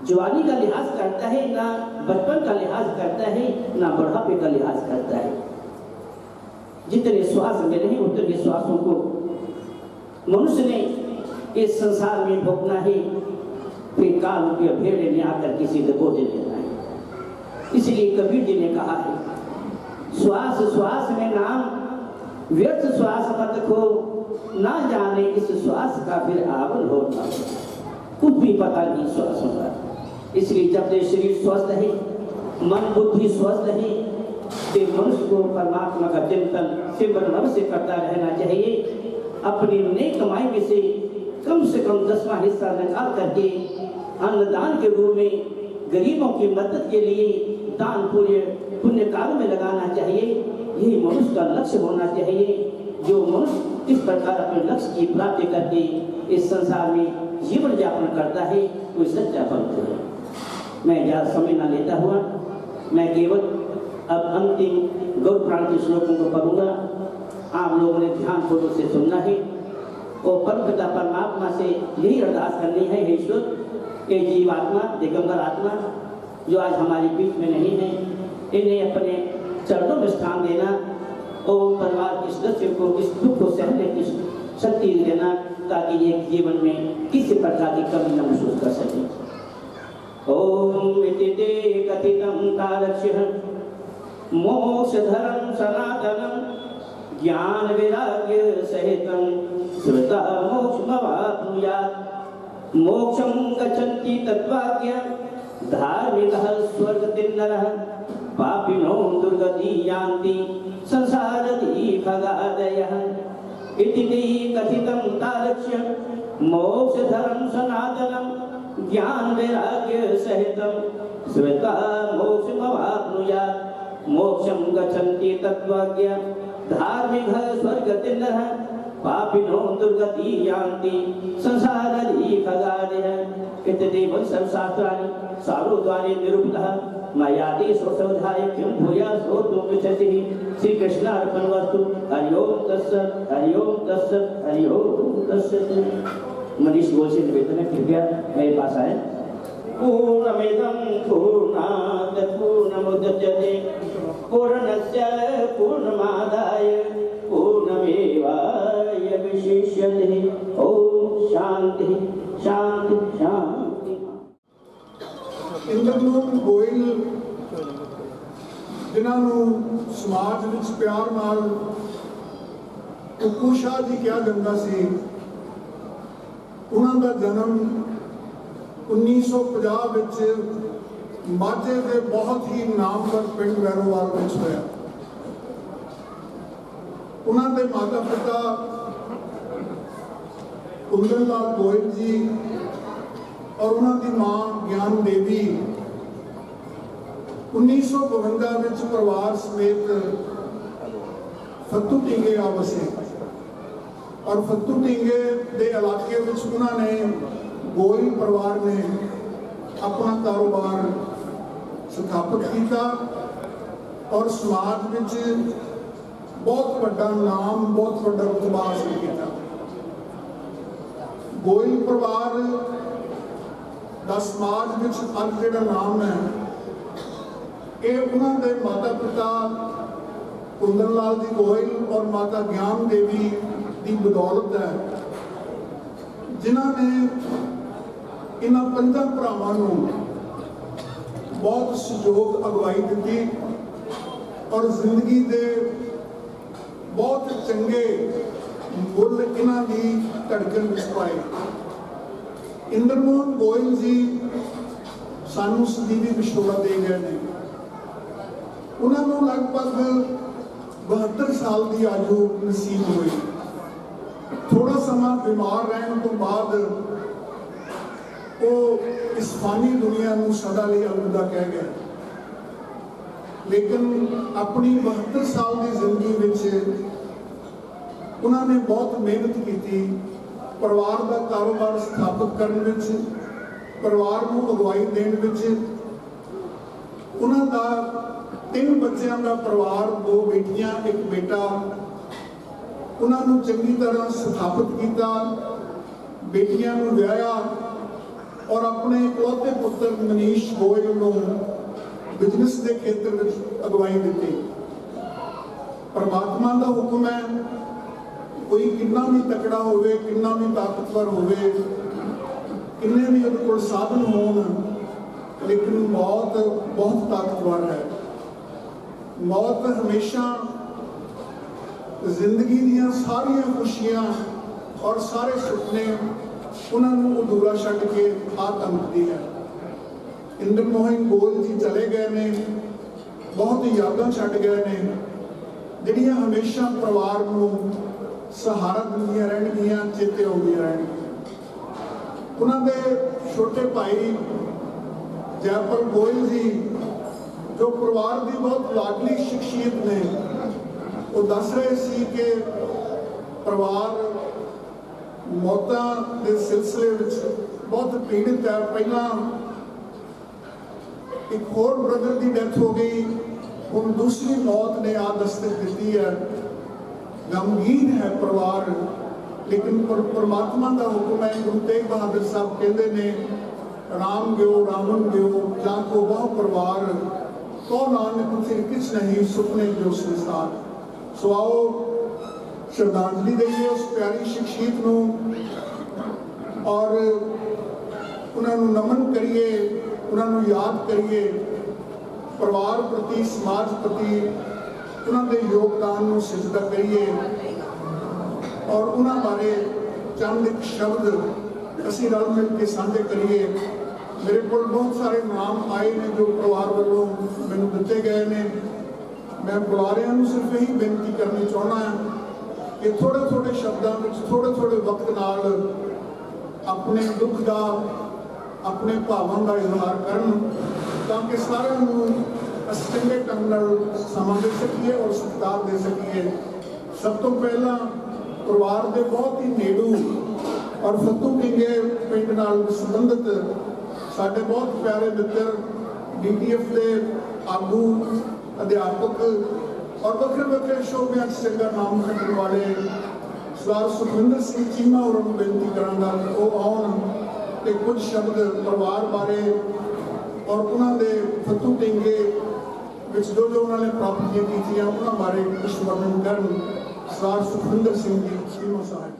जवानी का लिहाज करता है, ना बचपन का लिहाज करता है, ना बुढ़ापे का लिहाज करता है। जितने श्वास मिले हैं उतने श्वासों को मनुष्य ने इस संसार में भोगना है, फिर काल के भेड़े ने आकर किसी को गोद लेना है। इसलिए कबीर जी ने कहा है, श्वास श्वास में नाम, व्यर्थ श्वास मत खो, ना जाने इस श्वास का फिर आवल होता, कुछ भी पता नहीं श्वासों का। इसलिए जब तक शरीर स्वस्थ है, मन बुद्धि स्वस्थ है, तो मनुष्य को परमात्मा का चिंतन सिमरन अवश्य करता रहना चाहिए। अपनी नेक कमाई में से कम 10वां हिस्सा निकाल करके अन्नदान के रूप में गरीबों की मदद के लिए दान पुण्य कार्य में लगाना चाहिए। यही मनुष्य का लक्ष्य होना चाहिए। जो मनुष्य इस प्रकार अपने लक्ष्य की प्राप्ति करके इस संसार में जीवन यापन करता है, वो सच्चा भक्त है। मैं ज़्यादा समय न लेता हुआ मैं केवल अब अंतिम गौर प्राण के श्लोकों को पढ़ूंगा। आप लोगों ने ध्यान पूर्वक से सुनना है और परमपिता परमात्मा से यही अरदास करनी है, हे ईश्वर, ये जीवात्मा दिगंबर आत्मा जो आज हमारे बीच में नहीं है, इन्हें अपने चरणों में स्थान देना और परिवार के सदस्य को इस दुख को सहने की शक्ति देना, ताकि ये जीवन में किसी प्रकार की कमी न महसूस कर सके। ओम इति ते कथितं तारक्ष्यः मोक्षधरं सनातनं ज्ञान वैराग्य सहितं श्रुतः मोक्षमवाप्नुयात्। मोक्षं गच्छन्ति तद्वाक्य धार्मिकः स्वर्गतिर्नरः पापिनो दुर्गति यान्ति संसारदीर्घगादयः। इति ते कथितं तारक्ष्यं मोक्षधरं सनातनं ज्ञान वैराग्य सहितं श्रुतः मोक्षमवाप्नुयात्। मोक्षं गच्छन्ति तद्वाक्य धार्मिकः स्वर्गतिर्नरः पापिनो दुर्गति यान्ति संसारदीर्घगादयः। इति सर्वशास्त्राणि सारोद्वारे निरूपितः मयाति सोऽसौधाय किं भूया श्रोतुमिच्छति। श्री कृष्णार्पणमस्तु। हरि ओम तत्सत्, हरि ओम तत्सत्, हरि ओम तत्सत्। मनीष गोल से निवेदन है, कृपया मेरे पास आए। पूर्णमिदं पूर्णात् पूर्णमुदच्यते पूर्णस्य पूर्णमादाय पूर्णमेवावशिष्यते। ओम शांति शांति शांति। इंद्रमोहन गोयल जिन्हां नूं समाज विच प्यार नाल कुकू शाह जी कहा जाता सी, उन्हां दा जन्म 1950 विच माਝੇ के बहुत ही नामवर पिंड वैरोवाल विच होया। उन्हां दे माता पिता कुंदन लाल गोयल जी और उन्होंने मां ज्ञान देवी 1952 में परिवार समेत फत्तू टींगे आ बसे और फत्तू टींगे के इलाके में उन्होंने गोयल परिवार ने अपना कारोबार स्थापित किया और समाज में बहुत बड़ा नाम, बहुत बड़ा रुतबा हासिल किया। गोयल परिवार दा समाज में अज जिहड़ा नाम है, ये उन्होंने माता पिता कुंदन लाल जी गोयल और माता ज्ञान देवी की बदौलत है, जिन्होंने इन्हां 5 भरावां नूं बहुत सहयोग अगवाई दी और जिंदगी के बहुत चंगे मुल इन्हां दी धड़कन विच पाए। इंद्रमोहन गोयल जी सानू सदीवी विछोड़ा दे गए हैं। उन्होंने लगभग 72 साल की आयु नसीब हुई। थोड़ा समा बीमार रहने तो बाद वो इस फानी दुनिया को सदा लिए अलविदा कह गए, लेकिन अपनी 72 साल की जिंदगी विच उन्होंने बहुत मेहनत की। परिवार का कारोबार स्थापित करने विच, परिवार को अगवाई देने विच, उन्होंने 3 बच्चों का परिवार, 2 बेटियां, 1 बेटा, उन्होंने चंगी तरह स्थापित किया। बेटियां को ब्याया ਔਰ ਆਪਣੇ ਇਕਲੌਤੇ ਪੁੱਤਰ ਮਨੀਸ਼ ਗੋਇਲ ਨੂੰ ਬਿਜ਼ਨਸ ਦੇ ਖੇਤਰ ਵਿੱਚ ਅਗਵਾਈ ਦਿੱਤੀ। ਪਰਮਾਤਮਾ ਦਾ ਹੁਕਮ ਹੈ, ਕੋਈ ਕਿੰਨਾ ਵੀ ਤਕੜਾ ਹੋਵੇ, ਕਿੰਨਾ ਵੀ ਤਾਕਤਵਰ ਹੋਵੇ, ਕਿੰਨੇ ਵੀ ਉਹਦੇ ਕੋਲ ਸਾਧਨ ਹੋਣ, ਲੇਕਿਨ ਮੌਤ ਬਹੁਤ ਤਾਕਤਵਰ ਹੈ। ਮੌਤ ਹਮੇਸ਼ਾ ਜ਼ਿੰਦਗੀ ਦੀਆਂ ਸਾਰੀਆਂ ਖੁਸ਼ੀਆਂ ਔਰ ਸਾਰੇ ਸੁਪਨੇ ਉਹਨਾਂ ਨੂੰ ਅਧੂਰਾ ਛੱਡ ਕੇ ਆ ਧਮਕਦੀ ਹੈ। ਇੰਦਰ ਮੋਹਨ ਗੋਇਲ ਜੀ ਚਲੇ ਗਏ ਨੇ, ਬਹੁਤ ਯਾਦਾਂ ਛੱਡ ਗਏ ਨੇ, ਜਿਹੜੀਆਂ ਹਮੇਸ਼ਾ ਪਰਿਵਾਰ ਨੂੰ ਸਹਾਰਾ ਦਿੰਦੀਆਂ ਰਹਿਣਗੀਆਂ, ਚੇਤੇ ਆਉਂਦੀਆਂ ਰਹਿਣਗੀਆਂ। ਉਹਨਾਂ ਦੇ ਛੋਟੇ ਭਾਈ ਜੈਪਾਲ ਗੋਇਲ ਜੀ, ਜੋ ਪਰਿਵਾਰ ਦੀ ਬਹੁਤ ਲਾਡਲੀ ਸ਼ਖਸੀਅਤ ਨੇ, ਉਹ ਦੱਸ ਰਹੇ ਸੀ ਕਿ ਪਰਿਵਾਰ ਮੌਤਾਂ ਦੇ ਸਿਲਸਿਲੇ ਵਿੱਚ ਬਹੁਤ ਪੀੜਿਤ ਹੈ। ਪਹਿਲਾਂ ਇੱਕ ਹੋਰ ਬ੍ਰਦਰ ਦੀ ਡੈਥ ਹੋ ਗਈ, ਹੁਣ ਦੂਸਰੀ ਮੌਤ ਨੇ ਆ ਦਸਤਕ ਦਿੱਤੀ ਹੈ। ਗਮਗੀਨ ਹੈ ਪਰਿਵਾਰ, ਲੇਕਿਨ ਪਰਮਾਤਮਾ ਦਾ ਹੁਕਮ ਹੈ। ਗੁਰੂ ਤੇਗ ਬਹਾਦਰ ਸਾਹਿਬ ਕਹਿੰਦੇ ਨੇ, ਰਾਮ ਗਿਓ ਰਾਮਨ ਗਿਓ ਜਾਂ ਕੋ ਬਹੁ ਪਰਿਵਾਰ, ਕੋ ਨਾਨਕ ਫਿਰ ਕਿਛ ਨਹੀਂ ਸੁਪਨੇ ਜੋ ਸੰਸਾਰ। ਸੋ ਆਓ ਸ਼ਰਧਾਂਜਲੀ ਦੇਈਏ ਉਸ ਪਿਆਰੀ ਸ਼ਖਸੀਅਤ ਨੂੰ ਔਰ ਉਹਨਾਂ ਨੂੰ ਨਮਨ ਕਰੀਏ, ਉਹਨਾਂ ਨੂੰ ਯਾਦ ਕਰੀਏ। ਪਰਿਵਾਰ ਪ੍ਰਤੀ, ਸਮਾਜ ਪ੍ਰਤੀ ਉਹਨਾਂ ਦੇ ਯੋਗਦਾਨ ਨੂੰ ਸਿਜਦਾ ਕਰੀਏ ਔਰ ਉਹਨਾਂ ਬਾਰੇ ਚੰਦ ਇੱਕ ਸ਼ਬਦ ਅਸੀਂ ਰਲ ਮਿਲ ਕੇ ਸਾਂਝੇ ਕਰੀਏ। ਮੇਰੇ ਕੋਲ ਬਹੁਤ ਸਾਰੇ ਨਾਮ ਆਏ ਨੇ ਜੋ ਪਰਿਵਾਰ ਵੱਲੋਂ ਮੈਨੂੰ ਦਿੱਤੇ ਗਏ ਨੇ। ਮੈਂ ਬੁਲਾਰਿਆਂ ਨੂੰ ਸਿਰਫ ਇਹੀ ਬੇਨਤੀ ਕਰਨੀ ਚਾਹੁੰਦਾ ਹਾਂ ਕਿ ਥੋੜ੍ਹੇ ਥੋੜ੍ਹੇ ਸ਼ਬਦਾਂ ਵਿੱਚ, ਥੋੜ੍ਹੇ ਥੋੜ੍ਹੇ ਵਕਤ ਨਾਲ ਆਪਣੇ ਦੁੱਖ ਦਾ, ਆਪਣੇ ਭਾਵਾਂ ਦਾ ਇਜ਼ਹਾਰ ਕਰਨ, ਤਾਂ ਕਿ ਸਾਰਿਆਂ ਨੂੰ ਅਸੀਂ ਚੰਗੇ ਢੰਗ ਨਾਲ ਸਮਾਂ ਦੇ ਸਕੀਏ ਔਰ ਸਤਿਕਾਰ ਦੇ ਸਕੀਏ। ਸਭ ਤੋਂ ਪਹਿਲਾਂ ਪਰਿਵਾਰ ਦੇ ਬਹੁਤ ਹੀ ਨੇੜੂ ਔਰ ਫੱਤੂ ਕਿੰਗੇ ਪਿੰਡ ਨਾਲ ਸੰਬੰਧਿਤ ਸਾਡੇ ਬਹੁਤ ਪਿਆਰੇ ਮਿੱਤਰ, DTF ਦੇ ਆਗੂ, ਅਧਿਆਪਕ ਔਰ ਵੱਖਰੇ ਵੱਖਰੇ ਸ਼ੋਬਿਆਂ 'ਚ ਚੰਗਾ ਨਾਮ ਖੱਟਣ ਵਾਲੇ ਸਰਦਾਰ ਸੁਖਵਿੰਦਰ ਸਿੰਘ ਚੀਮਾ ਹੋਰਾਂ ਨੂੰ ਬੇਨਤੀ ਕਰਾਂਗਾ ਕਿ ਉਹ ਆਉਣ ਤੇ ਕੁਝ ਸ਼ਬਦ ਪਰਿਵਾਰ ਬਾਰੇ ਔਰ ਉਹਨਾਂ ਦੇ ਫੱਤੂ ਟਿੰਗੇ ਵਿੱਚ ਜੋ ਜੋ ਉਹਨਾਂ ਨੇ ਪ੍ਰਾਪਤੀਆਂ ਕੀਤੀਆਂ ਉਹਨਾਂ ਬਾਰੇ ਕੁਝ ਵਰਣਨ ਕਰਨ। ਸਰਦਾਰ ਸੁਖਵਿੰਦਰ ਸਿੰਘ ਜੀ ਚੀਮਾ ਸਾਹਿਬ।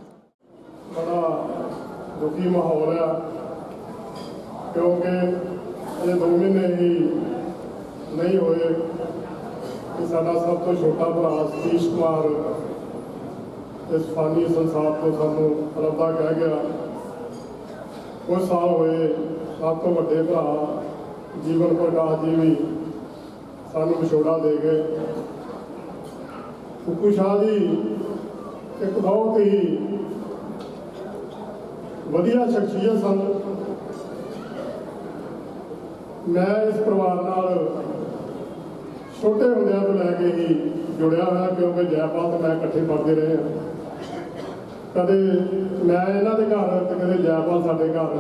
ਬੜਾ ਦੁਖੀ ਮਾਹੌਲ ਆ, ਕਿਉਂਕਿ ਇਹ 2 ਮਹੀਨੇ ਹੀ ਨਹੀਂ ਹੋਏ ਕਿ ਸਾਡਾ ਸਭ ਤੋਂ ਛੋਟਾ ਭਰਾ ਸਤੀਸ਼ ਕੁਮਾਰ ਇਸ ਫਾਨੀ ਸੰਸਾਰ ਤੋਂ ਸਾਨੂੰ ਰੱਬਾ ਕਹਿ ਗਿਆ। ਕੁਝ ਸਾਲ ਹੋਏ ਸਭ ਤੋਂ ਵੱਡੇ ਭਰਾ ਜੀਵਨ ਪ੍ਰਕਾਸ਼ ਜੀ ਵੀ ਸਾਨੂੰ ਵਿਛੋੜਾ ਦੇ ਗਏ। ਕੁੱਕੂ ਸ਼ਾਹ ਜੀ ਇੱਕ ਬਹੁਤ ਹੀ ਵਧੀਆ ਸ਼ਖਸੀਅਤ ਸਨ। ਮੈਂ ਇਸ ਪਰਿਵਾਰ ਨਾਲ ਛੋਟੇ ਹੁੰਦਿਆਂ ਤੋਂ ਲੈ ਕੇ ਹੀ ਜੁੜਿਆ ਹੋਇਆ, ਕਿਉਂਕਿ ਜੈਪਾਲ ਤੇ ਮੈਂ ਇਕੱਠੇ ਪੜ੍ਹਦੇ ਰਹੇ ਹਾਂ। ਕਦੇ ਮੈਂ ਇਹਨਾਂ ਦੇ ਘਰ ਤੇ ਕਦੇ ਜੈਪਾਲ ਸਾਡੇ ਘਰ।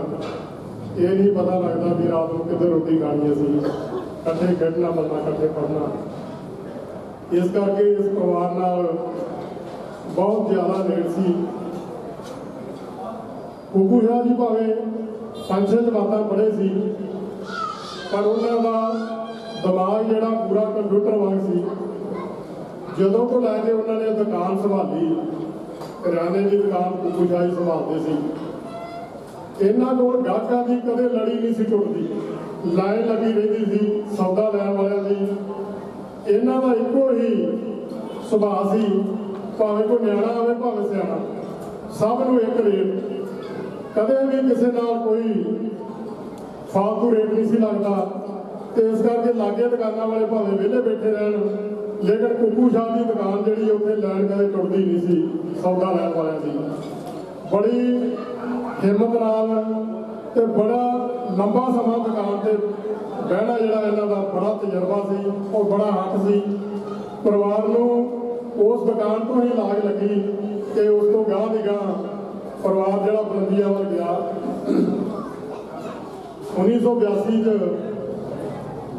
ਇਹ ਨਹੀਂ ਪਤਾ ਲੱਗਦਾ ਵੀ ਰਾਤ ਨੂੰ ਕਿੱਧਰ ਰੋਟੀ ਖਾਣੀ ਅਸੀਂ, ਇਕੱਠੇ ਖੇਡਣਾ, ਪੜ੍ਹਨਾ, ਇਕੱਠੇ ਪੜ੍ਹਨਾ। ਇਸ ਕਰਕੇ ਇਸ ਪਰਿਵਾਰ ਨਾਲ ਬਹੁਤ ਜ਼ਿਆਦਾ ਨੇੜ ਸੀ। ਕੁੱਕੂ ਸ਼ਾਹ ਜੀ ਭਾਵੇਂ 5-6 ਜਮਾਤਾਂ ਪੜ੍ਹੇ ਸੀ, ਪਰ ਉਹਨਾਂ ਦਾ ਦਿਮਾਗ ਜਿਹੜਾ ਪੂਰਾ ਕੰਪਿਊਟਰ ਵਾਂਗ ਸੀ। ਜਦੋਂ ਤੋਂ ਲੈ ਕੇ ਉਹਨਾਂ ਨੇ ਦੁਕਾਨ ਸੰਭਾਲੀ, ਕਰਿਆਨੇ ਦੀ ਦੁਕਾਨ ਕੁੱਕੂ ਸ਼ਾਹ ਜੀ ਸੰਭਾਲਦੇ ਸੀ। ਇਹਨਾਂ ਕੋਲ ਗਾਹਕਾਂ ਦੀ ਕਦੇ ਲੜੀ ਨਹੀਂ ਸੀ ਟੁੱਟਦੀ, ਲਾਈਨ ਲੱਗੀ ਰਹਿੰਦੀ ਸੀ ਸੌਦਾ ਲੈਣ ਵਾਲਿਆਂ ਦੀ। ਇਹਨਾਂ ਦਾ ਇੱਕੋ ਹੀ ਸੁਭਾਅ ਸੀ, ਭਾਵੇਂ ਕੋਈ ਨਿਆਣਾ ਹੋਵੇ ਭਾਵੇਂ ਸਿਆਣਾ, ਸਭ ਨੂੰ ਇੱਕ ਰੇਟ। ਕਦੇ ਵੀ ਕਿਸੇ ਨਾਲ ਕੋਈ ਫਾਲਤੂ ਰੇਟ ਨਹੀਂ ਸੀ ਲੱਗਦਾ। ਤੇ ਇਸ ਕਰਕੇ ਲਾਗੇ ਦੁਕਾਨਾਂ ਵਾਲੇ ਭਾਵੇਂ ਵਿਹਲੇ ਬੈਠੇ ਰਹਿਣ, ਲੇਕਿਨ ਕੁੱਕੂ ਸ਼ਾਹ ਦੀ ਦੁਕਾਨ ਜਿਹੜੀ ਉੱਥੇ ਲਾਈਨ ਕਦੇ ਟੁੱਟਦੀ ਨਹੀਂ ਸੀ ਸੌਦਾ ਲੈਣ ਵਾਲਿਆਂ ਦੀ। ਬੜੀ ਹਿੰਮਤ ਨਾਲ ਤੇ ਬੜਾ ਲੰਬਾ ਸਮਾਂ ਦੁਕਾਨ ਤੇ ਬਹਿਣਾ ਜਿਹੜਾ ਇਹਨਾਂ ਦਾ ਬੜਾ ਤਜਰਬਾ ਸੀ, ਉਹ ਬੜਾ ਹੱਥ ਸੀ। ਪਰਿਵਾਰ ਨੂੰ ਉਸ ਦੁਕਾਨ ਤੋਂ ਹੀ ਲਾਗ ਲੱਗੀ ਕਿ ਉਸ ਤੋਂ ਗਾਂਹ ਦੀ ਗਾਂਹ ਪਰਿਵਾਰ ਜਿਹੜਾ ਬੁਲੰਦੀਆਂ ਵੱਲ ਗਿਆ। 1982 'ਚ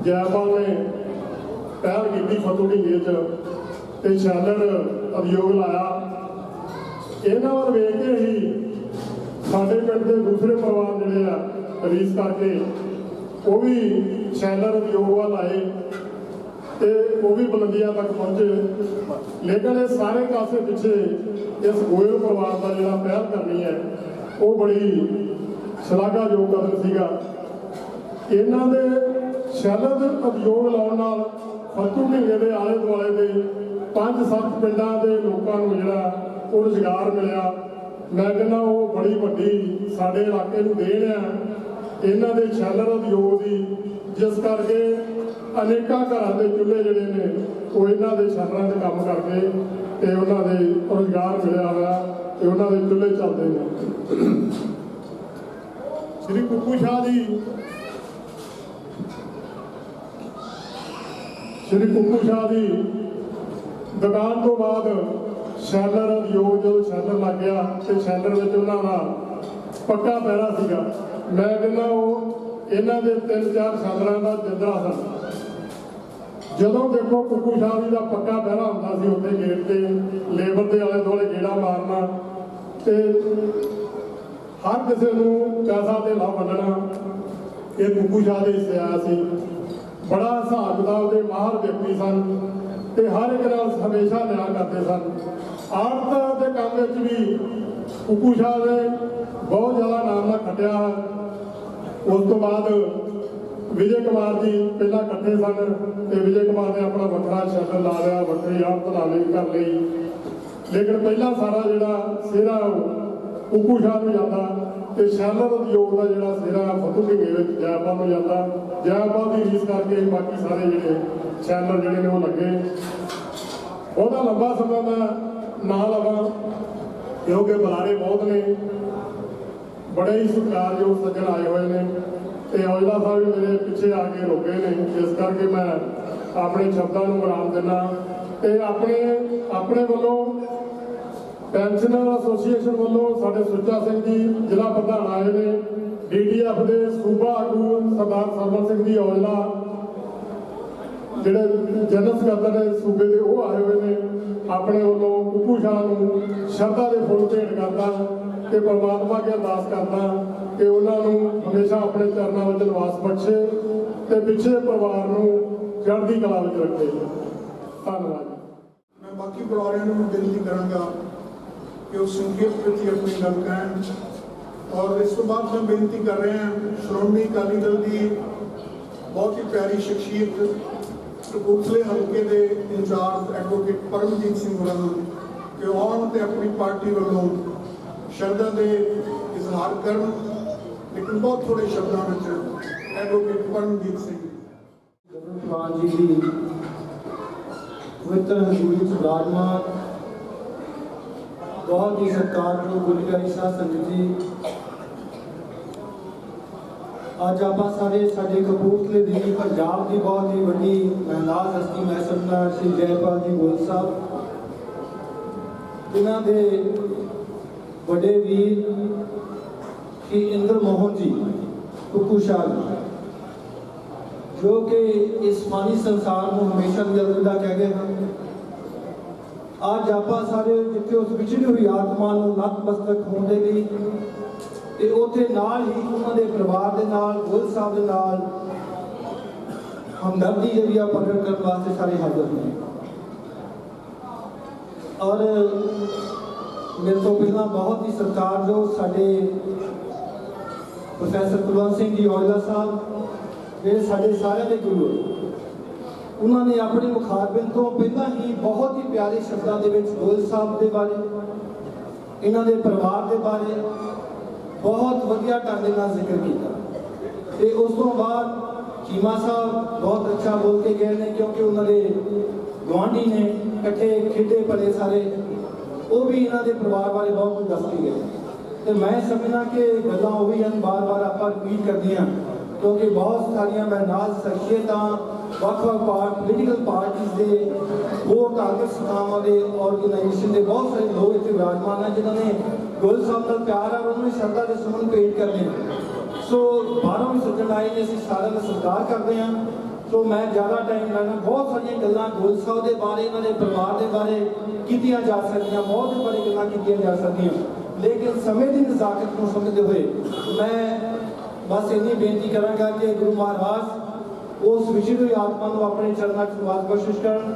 ਜੈਪਾਲ ਨੇ ਪਹਿਲ ਕੀਤੀ ਫੱਤੂ ਢੀਂਗੇ 'ਚ ਤੇ ਛਾਨਣ ਉਦਯੋਗ ਲਾਇਆ। ਇਹਨਾਂ ਵੱਲ ਵੇਖ ਕੇ ਹੀ ਸਾਡੇ ਪਿੰਡ ਦੇ ਦੂਸਰੇ ਪਰਿਵਾਰ ਜਿਹੜੇ ਆ ਰਿਲੀਜ਼ ਕਰਕੇ ਉਹ ਵੀ ਸ਼ੈਲਰ ਉਦਯੋਗ ਵੱਲ ਆਏ ਤੇ ਉਹ ਵੀ ਬੁਲੰਦੀਆਂ ਤੱਕ ਪਹੁੰਚੇ। ਲੇਕਿਨ ਇਹ ਸਾਰੇ ਕਾਸੇ ਪਿੱਛੇ ਇਸ ਗੋਇਲ ਪਰਿਵਾਰ ਦਾ ਜਿਹੜਾ ਪਹਿਲ ਕਰਨੀ ਹੈ ਉਹ ਬੜੀ ਸ਼ਲਾਘਾਯੋਗ ਕਦਮ ਸੀਗਾ। ਇਹਨਾਂ ਦੇ ਸ਼ੈਲਰ ਦੇ ਉਦਯੋਗ ਲਾਉਣ ਨਾਲ ਫੱਤੂ ਢੀਂਗੇ ਦੇ ਆਲੇ ਦੁਆਲੇ ਦੇ 5-7 ਪਿੰਡਾਂ ਦੇ ਲੋਕਾਂ ਨੂੰ ਜਿਹੜਾ ਉਹ ਰੁਜ਼ਗਾਰ ਮਿਲਿਆ। ਮੈਂ ਕਹਿੰਦਾ ਉਹ ਬੜੀ ਵੱਡੀ ਸਾਡੇ ਇਲਾਕੇ ਨੂੰ ਦੇਣ ਆ ਇਹਨਾਂ ਦੇ ਸ਼ੈਲਰ ਉਦਯੋਗ ਦੀ, ਜਿਸ ਕਰਕੇ ਅਨੇਕਾਂ ਘਰਾਂ ਦੇ ਚੁੱਲ੍ਹੇ ਜਿਹੜੇ ਨੇ ਉਹ ਇਹਨਾਂ ਦੇ ਸ਼ੈਲਰਾਂ ਦੇ ਕੰਮ ਕਰਕੇ ਤੇ ਉਹਨਾਂ ਦੇ ਰੁਜ਼ਗਾਰ ਮਿਲਿਆ ਹੋਇਆ ਤੇ ਉਹਨਾਂ ਦੇ ਚੁੱਲ੍ਹੇ ਚੱਲਦੇ ਨੇ। ਸ੍ਰੀ ਕੁੱਕੂ ਸ਼ਾਹ ਦੀ ਦੁਕਾਨ ਤੋਂ ਬਾਅਦ ਸ਼ੈਲਰ ਉਦਯੋਗ ਜਦੋਂ ਸ਼ੈਲਰ ਲੱਗ ਗਿਆ ਤੇ ਸ਼ੈਲਰ ਵਿੱਚ ਉਹਨਾਂ ਦਾ ਪੱਕਾ ਪਹਿਰਾ ਸੀਗਾ। ਮੈਂ ਕਹਿੰਦਾ ਉਹ ਇਹਨਾਂ ਦੇ 3-4 ਸ਼ੈਲਰਾਂ ਦਾ ਜਿੰਦਰਾ ਸਨ। ਜਦੋਂ ਦੇਖੋ ਕੁੱਕੂ ਸ਼ਾਹ ਜੀ ਦਾ ਪੱਕਾ ਪਹਿਰਾ ਹੁੰਦਾ ਸੀ ਉੱਥੇ ਗੇਟ ਤੇ ਲੇਬਰ ਦੇ ਆਲੇ ਦੁਆਲੇ ਗੇੜਾ ਮਾਰਨਾ ਤੇ ਹਰ ਕਿਸੇ ਨੂੰ ਪੈਸਾ ਤੇ ਲਾ ਵੰਡਣਾ, ਇਹ ਕੁੱਕੂ ਸ਼ਾਹ ਦੇ ਹਿੱਸੇ ਆਇਆ ਸੀ। ਬੜਾ ਹਿਸਾਬ ਕਿਤਾਬ ਦੇ ਮਾਹਰ ਵਿਅਕਤੀ ਸਨ ਤੇ ਹਰ ਇੱਕ ਨਾਲ ਹਮੇਸ਼ਾ ਨਿਆਂ ਕਰਦੇ ਸਨ। ਆੜਤ ਦੇ ਕੰਮ ਵਿੱਚ ਵੀ ਕੁੱਕੂ ਸ਼ਾਹ ਨੇ ਬਹੁਤ ਜ਼ਿਆਦਾ ਨਾਮ ਨਾਲ ਖੱਟਿਆ। ਉਸ ਤੋਂ ਬਾਅਦ ਵਿਜੇ ਕੁਮਾਰ ਜੀ ਪਹਿਲਾਂ ਇਕੱਠੇ ਸਨ ਤੇ ਵਿਜੇ ਕੁਮਾਰ ਨੇ ਆਪਣਾ ਵੱਖਰਾ ਸ਼ੈਲਰ ਲਾ ਲਿਆ, ਵੱਖਰੀ ਆੜਤ ਲਾ ਲਈ ਕਰ ਲਈ। ਲੇਕਿਨ ਪਹਿਲਾਂ ਸਾਰਾ ਜਿਹੜਾ ਸਿਹਰਾ ਉਹ ਕੁੱਕੂ ਸ਼ਾਹ ਨੂੰ ਜਾਂਦਾ ਤੇ ਸ਼ੈਲਰ ਉਦਯੋਗ ਦਾ ਜਿਹੜਾ ਸਿਹਰਾ ਫੱਤੂ ਢੀਂਗੇ ਵਿੱਚ ਜੈਪਾਲ ਨੂੰ ਜਾਂਦਾ। ਜੈਪਾਲ ਦੀ ਰੀਸ ਕਰਕੇ ਬਾਕੀ ਸਾਰੇ ਜਿਹੜੇ ਸ਼ੈਲਰ ਜਿਹੜੇ ਨੇ ਉਹ ਲੱਗੇ। ਉਹਦਾ ਲੰਬਾ ਸਮਾਂ ਮੈਂ ਨਾ ਲਵਾਂ ਕਿਉਂਕਿ ਬੁਲਾਰੇ ਬਹੁਤ ਨੇ, ਬੜੇ ਹੀ ਸਤਿਕਾਰਯੋਗ ਸੱਜਣ ਆਏ ਹੋਏ ਨੇ ਤੇ ਔਜਲਾ ਸਾਹਿਬ ਵੀ ਮੇਰੇ ਪਿੱਛੇ ਆ ਕੇ ਰੁਕੇ ਨੇ, ਇਸ ਕਰਕੇ ਮੈਂ ਆਪਣੇ ਸ਼ਬਦਾਂ ਨੂੰ ਵਿਰਾਮ ਦਿੰਦਾ। ਤੇ ਆਪਣੇ ਵੱਲੋਂ ਪੈਨਸ਼ਨਰ ਐਸੋਸੀਏਸ਼ਨ ਵੱਲੋਂ ਸਾਡੇ ਸੁੱਚਾ ਸਿੰਘ ਜੀ ਜ਼ਿਲ੍ਹਾ ਪ੍ਰਧਾਨ ਆਏ ਨੇ, DTF ਦੇ ਸੂਬਾ ਆਗੂ ਸਰਦਾਰ ਸਰਵਨ ਸਿੰਘ ਜੀ ਔਜਲਾ ਜਿਹੜੇ ਜਨਰਲ ਸਕੱਤਰ ਨੇ ਸੂਬੇ ਦੇ ਉਹ ਆਏ ਹੋਏ ਨੇ। ਆਪਣੇ ਵੱਲੋਂ ਕੁੱਕੂ ਸ਼ਾਹ ਨੂੰ ਸ਼ਰਧਾ ਦੇ ਫੁੱਲ ਭੇਟ ਕਰਦਾ ਤੇ ਪਰਮਾਤਮਾ ਅੱਗੇ ਅਰਦਾਸ ਕਰਦਾ ਕਿ ਉਹਨਾਂ ਨੂੰ ਹਮੇਸ਼ਾ ਆਪਣੇ ਚਰਨਾਂ ਵਿੱਚ ਨਿਵਾਸ ਬਖਸ਼ੇ ਤੇ ਪਿੱਛੇ ਪਰਿਵਾਰ ਨੂੰ ਚੜ੍ਹਦੀ ਕਲਾ ਵਿੱਚ ਰੱਖੇ। ਧੰਨਵਾਦ। ਮੈਂ ਬਾਕੀ ਬੁਲਾਰਿਆਂ ਨੂੰ ਬੇਨਤੀ ਕਰਾਂਗਾ ਕਿ ਉਹ ਸੰਖੇਪ ਵਿੱਚ ਹੀ ਆਪਣੀ ਗੱਲ ਕਹਿਣ। ਔਰ ਇਸ ਤੋਂ ਬਾਅਦ ਮੈਂ ਬੇਨਤੀ ਕਰ ਰਿਹਾ ਸ਼੍ਰੋਮਣੀ ਅਕਾਲੀ ਦਲ ਦੀ ਬਹੁਤ ਹੀ ਪਿਆਰੀ ਸ਼ਖਸੀਅਤ ਕਪੂਰਥਲੇ ਹਲਕੇ ਦੇ ਇੰਚਾਰਜ ਐਡਵੋਕੇਟ ਪਰਮਜੀਤ ਸਿੰਘ ਹੋਰਾਂ ਨੂੰ ਕਿ ਆਉਣ ਤੇ ਆਪਣੀ ਪਾਰਟੀ ਵੱਲੋਂ ਸ਼ਰਧਾ ਦੇ ਇਜ਼ਹਾਰ ਕਰਨ। ਲੇਕਿਨ ਬਹੁਤ ਥੋੜੇ ਸ਼ਬਦਾਂ ਵਿੱਚ ਐਡਵੋਕੇਟ ਪਰਮਜੀਤ ਸਿੰਘ ਭਗਵਾਨ ਜੀ ਦੀ ਪਵਿੱਤਰ ਹਜ਼ੂਰੀ ਚ ਵਿਰਾਜਮਾਨ ਬਹੁਤ ਹੀ ਸਤਿਕਾਰਯੋਗ ਗੁਰਪਿਆਰੀ ਸਾਧ ਸੰਗਤ ਜੀ, ਅੱਜ ਆਪਾਂ ਸਾਡੇ ਕਪੂਰਥਲੇ ਦੀ ਪੰਜਾਬ ਦੀ ਬਹੁਤ ਹੀ ਵੱਡੀ ਮਹਿਨਾਜ਼ ਹਸਤੀ ਮੈਂ ਸਮਝਦਾ ਸ਼੍ਰੀ ਜੈਪਾਲ ਜੀ ਗੋਇਲ ਸਾਹਿਬ, ਜਿਨ੍ਹਾਂ ਦੇ ਵੱਡੇ ਵੀਰ ਸ਼੍ਰੀ ਇੰਦਰ ਮੋਹਨ ਜੀ ਕੁੱਕੂ ਸ਼ਾਹ ਜੀ, ਜੋ ਕਿ ਇਸ ਫਾਨੀ ਸੰਸਾਰ ਨੂੰ ਹਮੇਸ਼ਾ ਲਈ ਅਲਵਿਦਾ ਕਹਿ ਗਏ ਹਨ। ਅੱਜ ਆਪਾਂ ਸਾਰੇ ਜਿੱਥੇ ਉਸ ਵਿਛੜੀ ਹੋਈ ਆਤਮਾ ਨੂੰ ਨਤਮਸਤਕ ਹੋਣ ਦੇ ਲਈ ਤੇ ਉੱਥੇ ਨਾਲ ਹੀ ਉਹਨਾਂ ਦੇ ਪਰਿਵਾਰ ਦੇ ਨਾਲ ਗੋਇਲ ਸਾਹਿਬ ਦੇ ਨਾਲ ਹਮਦਰਦੀ ਜਿਹੜੀ ਆ ਪ੍ਰਗਟ ਕਰਨ ਵਾਸਤੇ ਸਾਰੇ ਹਾਜ਼ਰ ਨੇ। ਔਰ ਮੇਰੇ ਤੋਂ ਪਹਿਲਾਂ ਬਹੁਤ ਹੀ ਸਤਿਕਾਰਯੋਗ ਸਾਡੇ ਪ੍ਰੋਫੈਸਰ ਕੁਲਵੰਤ ਸਿੰਘ ਜੀ ਔਜਲਾ ਸਾਹਿਬ, ਜਿਹੜੇ ਸਾਡੇ ਸਾਰਿਆਂ ਦੇ ਗੁਰੂ, ਉਹਨਾਂ ਨੇ ਆਪਣੇ ਮੁਖਾਤਬਿਨ ਤੋਂ ਪਹਿਲਾਂ ਹੀ ਬਹੁਤ ਹੀ ਪਿਆਰੇ ਸ਼ਬਦਾਂ ਦੇ ਵਿੱਚ ਗੋਇਲ ਸਾਹਿਬ ਦੇ ਬਾਰੇ, ਇਹਨਾਂ ਦੇ ਪਰਿਵਾਰ ਦੇ ਬਾਰੇ ਬਹੁਤ ਵਧੀਆ ਢੰਗ ਦੇ ਨਾਲ ਜ਼ਿਕਰ ਕੀਤਾ। ਤੇ ਉਸ ਤੋਂ ਬਾਅਦ ਚੀਮਾ ਸਾਹਿਬ ਬਹੁਤ ਅੱਛਾ ਬੋਲ ਕੇ ਗਏ ਨੇ, ਕਿਉਂਕਿ ਉਹਨਾਂ ਦੇ ਗੁਆਂਢੀ ਨੇ, ਇਕੱਠੇ ਖੇਡੇ ਪਲੇ ਸਾਰੇ, ਉਹ ਵੀ ਇਹਨਾਂ ਦੇ ਪਰਿਵਾਰ ਬਾਰੇ ਬਹੁਤ ਕੁਝ ਦੱਸ ਕੇ ਗਏ। ਤੇ ਮੈਂ ਸਮਝਦਾ ਕਿ ਗੱਲਾਂ ਉਹ ਵੀ ਹਨ ਬਾਰ-ਬਾਰ ਆਪਾਂ ਰਿਪੀਟ ਕਰਦੀਆਂ, ਕਿਉਂਕਿ ਬਹੁਤ ਸਾਰੀਆਂ ਮਹਿਨਾਜ਼ ਸ਼ਖਸੀਅਤਾਂ ਵੱਖ-ਵੱਖ ਪੋਲੀਟੀਕਲ ਪਾਰਟੀਆਂ ਦੇ, ਹੋਰ ਧਾਰਮਿਕ ਸੰਸਥਾਵਾਂ ਦੇ, ਆਰਗੇਨਾਈਜੇਸ਼ਨ ਦੇ ਬਹੁਤ ਸਾਰੇ ਲੋਕ ਇੱਥੇ ਵਿਰਾਜਮਾਨ ਹਨ ਜਿਨ੍ਹਾਂ ਨੇ ਗੋਇਲ ਸਾਹਿਬ ਨਾਲ ਪਿਆਰ ਆ, ਉਹਨਾਂ ਨੂੰ ਸ਼ਰਧਾ ਦੇ ਸੁਮਨ ਭੇਟ ਕਰਦੇ ਨੇ। ਸੋ ਬਾਹਰੋਂ ਵੀ ਸੱਜਣ ਆਏ ਨੇ, ਅਸੀਂ ਸਾਰਿਆਂ ਦਾ ਸਤਿਕਾਰ ਕਰਦੇ ਹਾਂ। ਸੋ ਮੈਂ ਜ਼ਿਆਦਾ ਟਾਈਮ ਲੈਣਾ, ਬਹੁਤ ਸਾਰੀਆਂ ਗੱਲਾਂ ਗੋਇਲ ਸਾਹਿਬ ਦੇ ਬਾਰੇ, ਇਹਨਾਂ ਦੇ ਪਰਿਵਾਰ ਦੇ ਬਾਰੇ ਕੀਤੀਆਂ ਜਾ ਸਕਦੀਆਂ, ਬਹੁਤ ਸਾਰੀਆਂ ਗੱਲਾਂ ਕੀਤੀਆਂ ਜਾ ਸਕਦੀਆਂ, ਲੇਕਿਨ ਸਮੇਂ ਦੀ ਨਜ਼ਾਕਤ ਨੂੰ ਸਮਝਦੇ ਹੋਏ ਮੈਂ ਬਸ ਇੰਨੀ ਬੇਨਤੀ ਕਰਾਂਗਾ ਕਿ ਗੁਰੂ ਮਹਾਰਾਜ ਉਸ ਵਿਛੜੀ ਹੋਈ ਆਤਮਾ ਨੂੰ ਆਪਣੇ ਚਰਨਾਂ 'ਚ ਨਿਵਾਸ ਬਖਸ਼ਿਸ਼ ਕਰਨ,